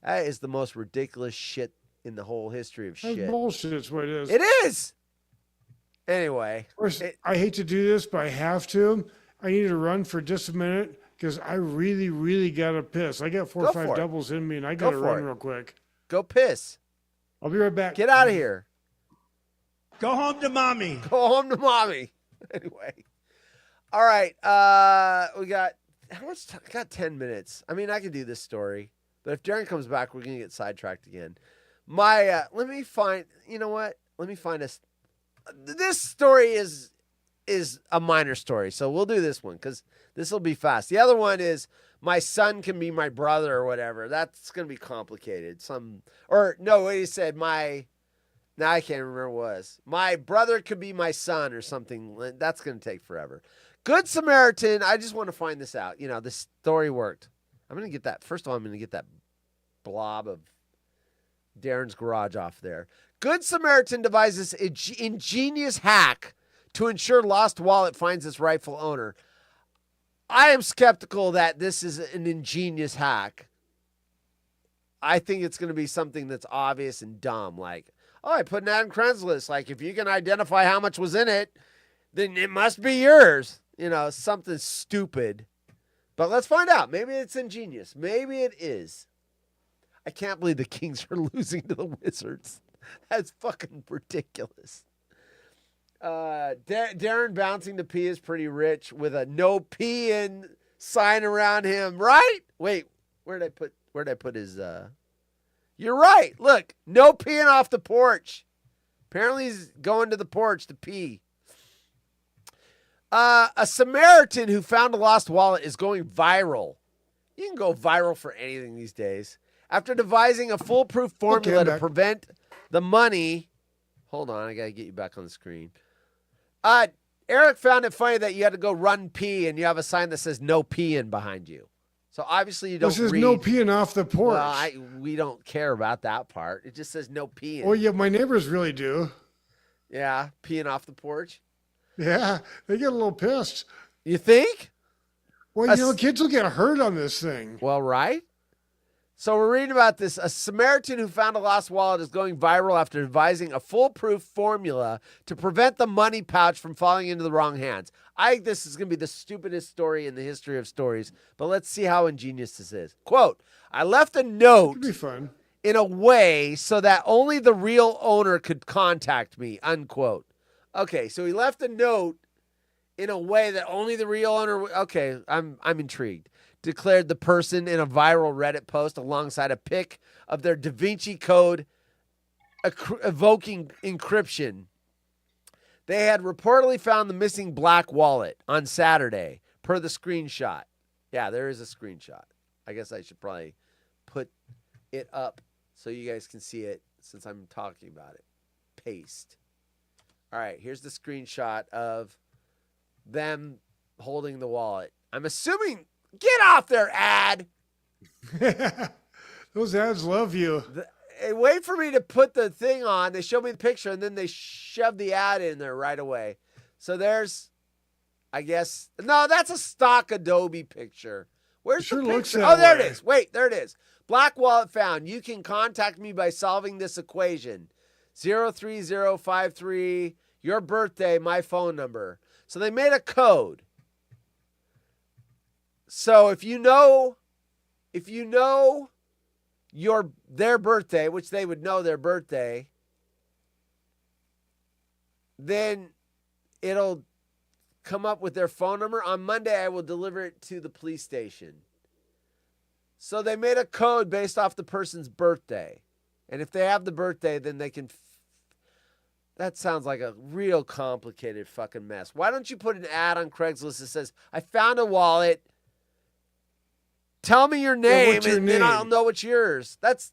That is the most ridiculous shit in the whole history of That's shit. bullshit. Is what it is. It is. Anyway, Of course, I hate to do this, but I have to. I need to run for just a minute because I really, really got to piss. I got 4 or 5 doubles in me, and I got to run real quick. Go piss. I'll be right back. Get out of here. Go home to mommy. Go home to mommy. Anyway. All right. We got how much time? Got 10 minutes. I mean, I could do this story, but if Darren comes back, we're gonna get sidetracked again. Let me find. You know what? Let me find us. This story is a minor story, so we'll do this one because this will be fast. The other one is my son can be my brother or whatever. That's gonna be complicated. He said now I can't remember what it was. My brother could be my son or something. That's gonna take forever. Good Samaritan. I just want to find this out. This story worked. I'm going to get that. First of all, I'm going to get that blob of Darren's garage off there. Good Samaritan devises ingenious hack to ensure lost wallet finds its rightful owner. I am skeptical that this is an ingenious hack. I think it's going to be something that's obvious and dumb. Like, oh, I put an ad on Craigslist. Like, if you can identify how much was in it, then it must be yours. Something stupid. But let's find out. Maybe it's ingenious. Maybe it is. I can't believe the Kings are losing to the Wizards. That's fucking ridiculous. Darren bouncing to pee is pretty rich with a no peeing sign around him, right? Wait, where'd I put his You're right. Look, no peeing off the porch. Apparently he's going to the porch to pee. A Samaritan who found a lost wallet is going viral. You can go viral for anything these days. After devising a foolproof formula to prevent the money. Hold on, I got to get you back on the screen. Eric found it funny that you had to go run pee and you have a sign that says no peeing behind you. So obviously you don't read. It says no peeing off the porch. Well, we don't care about that part. It just says no peeing. Well, yeah, my neighbors really do. Yeah, peeing off the porch. Yeah, they get a little pissed. You think? Well, kids will get hurt on this thing. Well, right? So we're reading about this. A Samaritan who found a lost wallet is going viral after devising a foolproof formula to prevent the money pouch from falling into the wrong hands. I think this is going to be the stupidest story in the history of stories, but let's see how ingenious this is. Quote, I left a note in a way so that only the real owner could contact me, unquote. Okay, so he left a note in a way that only the real owner. Okay, I'm intrigued. Declared the person in a viral Reddit post alongside a pic of their Da Vinci Code evoking encryption. They had reportedly found the missing black wallet on Saturday, per the screenshot. Yeah, there is a screenshot. I guess I should probably put it up so you guys can see it since I'm talking about it. Paste. All right, here's the screenshot of them holding the wallet. I'm assuming, get off their ad. Those ads love you. Wait for me to put the thing on. They show me the picture, and then they shove the ad in there right away. So there's, I guess, no, that's a stock Adobe picture. Where's the picture? Oh, there it is. Wait, there it is. Black wallet found. You can contact me by solving this equation. 03053, your birthday, my phone number. So they made a code. So if you know their birthday, which they would know their birthday, then it'll come up with their phone number. On Monday, I will deliver it to the police station. So they made a code based off the person's birthday. And if they have the birthday, then they can... That sounds like a real complicated fucking mess. Why don't you put an ad on Craigslist that says, I found a wallet. Tell me your name, then I'll know it's yours. That's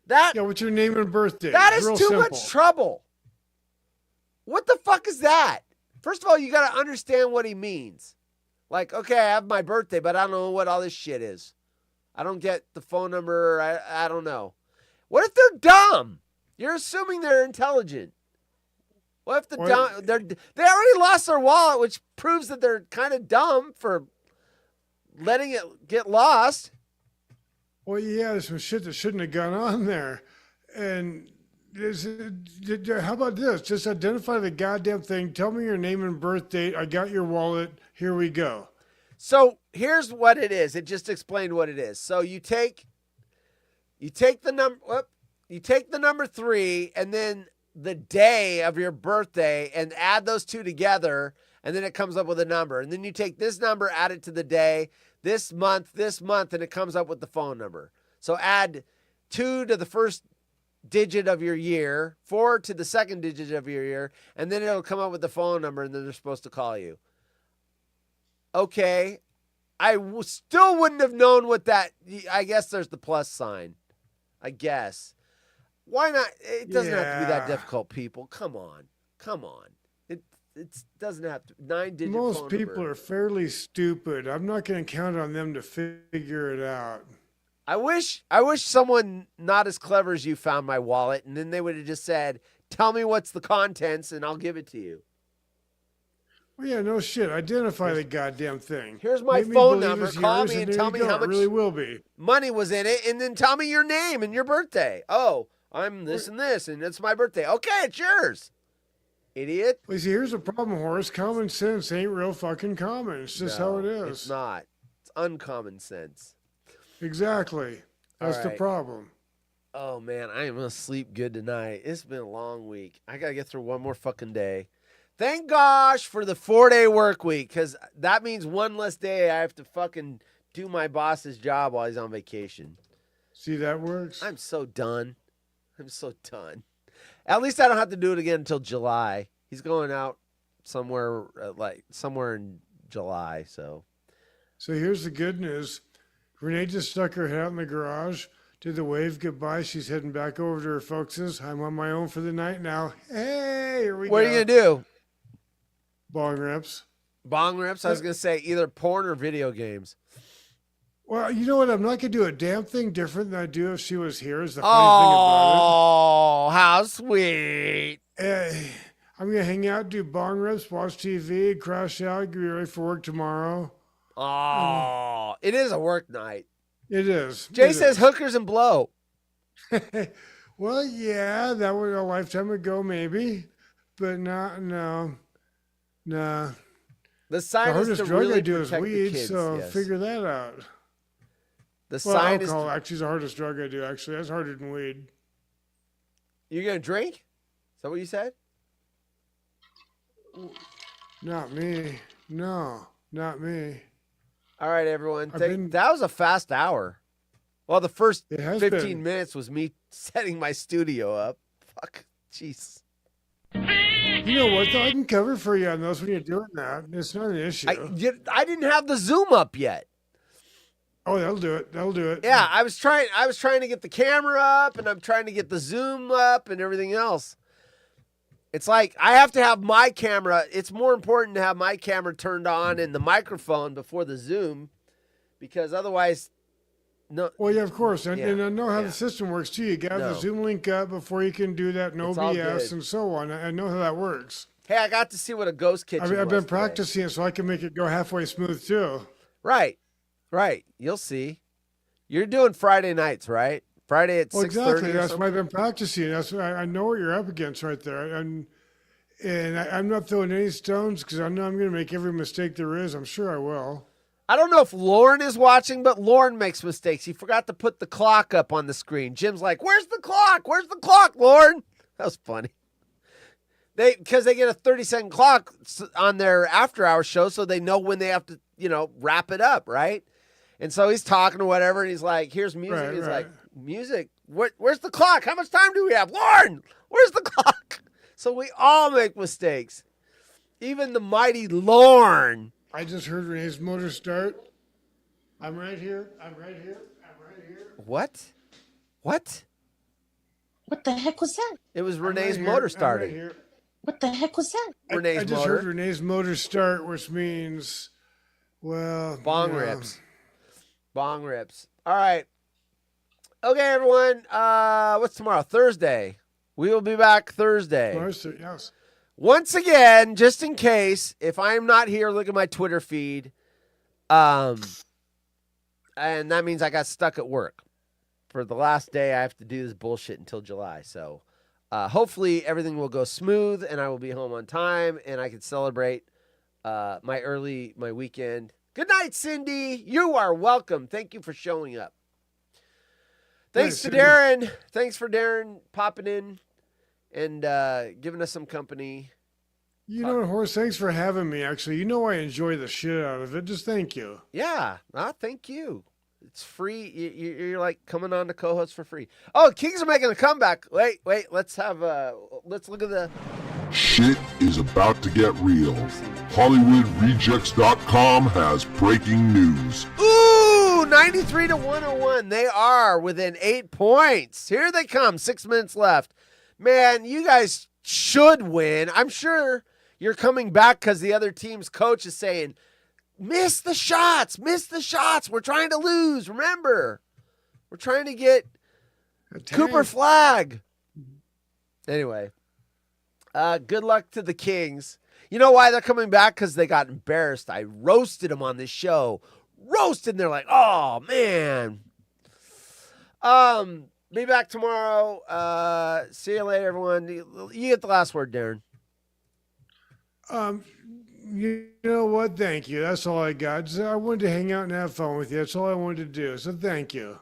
that. Yeah, what's your name and birthday? That is too much trouble. What the fuck is that? First of all, you got to understand what he means. Like, okay, I have my birthday, but I don't know what all this shit is. I don't get the phone number. I don't know. What if they're dumb? You're assuming they're intelligent. What if they already lost their wallet, which proves that they're kind of dumb for letting it get lost. Well, yeah, there's some shit that shouldn't have gone on there. And how about this? Just identify the goddamn thing. Tell me your name and birth date. I got your wallet. Here we go. So here's what it is. It just explained what it is. So you take the number 3 and then the day of your birthday and add those two together, and then it comes up with a number. And then you take this number, add it to the day, this month, and it comes up with the phone number. So add 2 to the first digit of your year, 4 to the second digit of your year, and then it'll come up with the phone number, and then they're supposed to call you. Okay. I still wouldn't have known what that... I guess there's the plus sign. I guess. Why not? It doesn't have to be that difficult, people. Come on. It doesn't have to. 9-digit phone number. Most people are fairly stupid. I'm not going to count on them to figure it out. I wish someone not as clever as you found my wallet, and then they would have just said, "Tell me what's the contents, and I'll give it to you." Well, yeah, no shit. Identify the goddamn thing. Here's my Make phone believe number. it's Call yours, me and there tell you me go. how It much really will be. money was in it, and then tell me your name and your birthday. Oh, I'm this and this, and it's my birthday. Okay, it's yours. Idiot. Well, see, here's the problem, Horace. Common sense ain't real fucking common. It's just how it is. It's not. It's uncommon sense. Exactly. That's the right. problem. Oh, man, I am going to sleep good tonight. It's been a long week. I got to get through one more fucking day. Thank gosh for the 4-day work week, because that means one less day I have to fucking do my boss's job while he's on vacation. See, that works. I'm so done. I'm so done. At least I don't have to do it again until July. He's going out somewhere, somewhere in July, so. So here's the good news. Renee just stuck her head out in the garage, did the wave goodbye. She's heading back over to her folks'. I'm on my own for the night now. Hey, here we go. What are you going to do? Bong rips. Bong rips? I was going to say either porn or video games. Well, you know what? I'm not going to do a damn thing different than I do if she was here, is the funny thing about it. Oh, how sweet. I'm going to hang out, do bong rips, watch TV, crash out, get ready for work tomorrow. Oh, it is a work night. It is. Jay says hookers and blow. Well, yeah, that was a lifetime ago, maybe. But no. The The sign is hardest to drug really I do is protect the weed, kids, so yes. figure that out. The Well, sign is alcohol actually is the hardest drug I do, actually. That's harder than weed. You're going to drink? Is that what you said? Not me. No, not me. All right, everyone. I've been- That was a fast hour. Well, the first It has 15 been. minutes was me setting my studio up. Fuck. Jeez. You know what, though? I can cover for you on those when you're doing that. It's not an issue. I didn't have the Zoom up yet. Oh, that'll do it. That'll do it. Yeah, I was trying to get the camera up, and I'm trying to get the Zoom up and everything else. It's like I have to have my camera. It's more important to have my camera turned on and the microphone before the Zoom, because otherwise, no. Well, yeah, of course. And I know how yeah. the system works, too. You got to have No. the Zoom link up before you can do that, no It's all BS, good. and so on. I know how that works. Hey, I got to see what a ghost kitchen I've was been today. practicing it so I can make it go halfway smooth, too. Right. You'll see. You're doing Friday nights, right? Friday at 6:30 Exactly. or That's something? why I've been practicing. That's why I know what you're up against right there. And I'm not throwing any stones because I know I'm going to make every mistake there is. I'm sure I will. I don't know if Lauren is watching, but Lauren makes mistakes. He forgot to put the clock up on the screen. Jim's like, "Where's the clock? Where's the clock, Lauren?" That was funny. Because they get a 30-second clock on their after-hour show, so they know when they have to, wrap it up, right? And so he's talking or whatever, and he's like, "Here's music." Right, he's right. like, "Music? Where's the clock? How much time do we have, Lauren? Where's the clock?" So we all make mistakes, even the mighty Lauren. I just heard Renee's motor start. I'm right here. I'm right here. What? What the heck was that? It was I'm Renee's right motor here. starting. I'm right here. What the heck was that? Renee's I just motor. heard Renee's motor start, which means, well, Bong yeah. rips. Bong rips. All right. Okay, everyone. What's tomorrow? Thursday. We will be back Thursday. Yes. Once again, just in case, if I am not here, look at my Twitter feed. And that means I got stuck at work. For the last day, I have to do this bullshit until July. So hopefully everything will go smooth and I will be home on time and I can celebrate my weekend. Good night, Cindy. You are welcome. Thank you for showing up. Thanks to Cindy. Darren. Thanks for Darren popping in and giving us some company. You know what, Horace? Thanks for having me, actually. You know I enjoy the shit out of it. Just thank you. Yeah. Thank you. It's free. You're like coming on to co-host for free. Oh, Kings are making a comeback. Wait. Let's look at the. Shit is about to get real. HollywoodRejects.com has breaking news. Ooh, 93 to 101. They are within 8 points. Here they come. 6 minutes left. Man, you guys should win. I'm sure you're coming back because the other team's coach is saying, miss the shots. We're trying to lose. Remember. We're trying to get Cooper Flag. Anyway, good luck to the Kings. You know why they're coming back? Because they got embarrassed. I roasted them on this show. Roasted, and they're like, oh, man. Be back tomorrow. See you later, everyone. You get the last word, Darren. You know what? Thank you. That's all I got. I wanted to hang out and have fun with you. That's all I wanted to do. So thank you.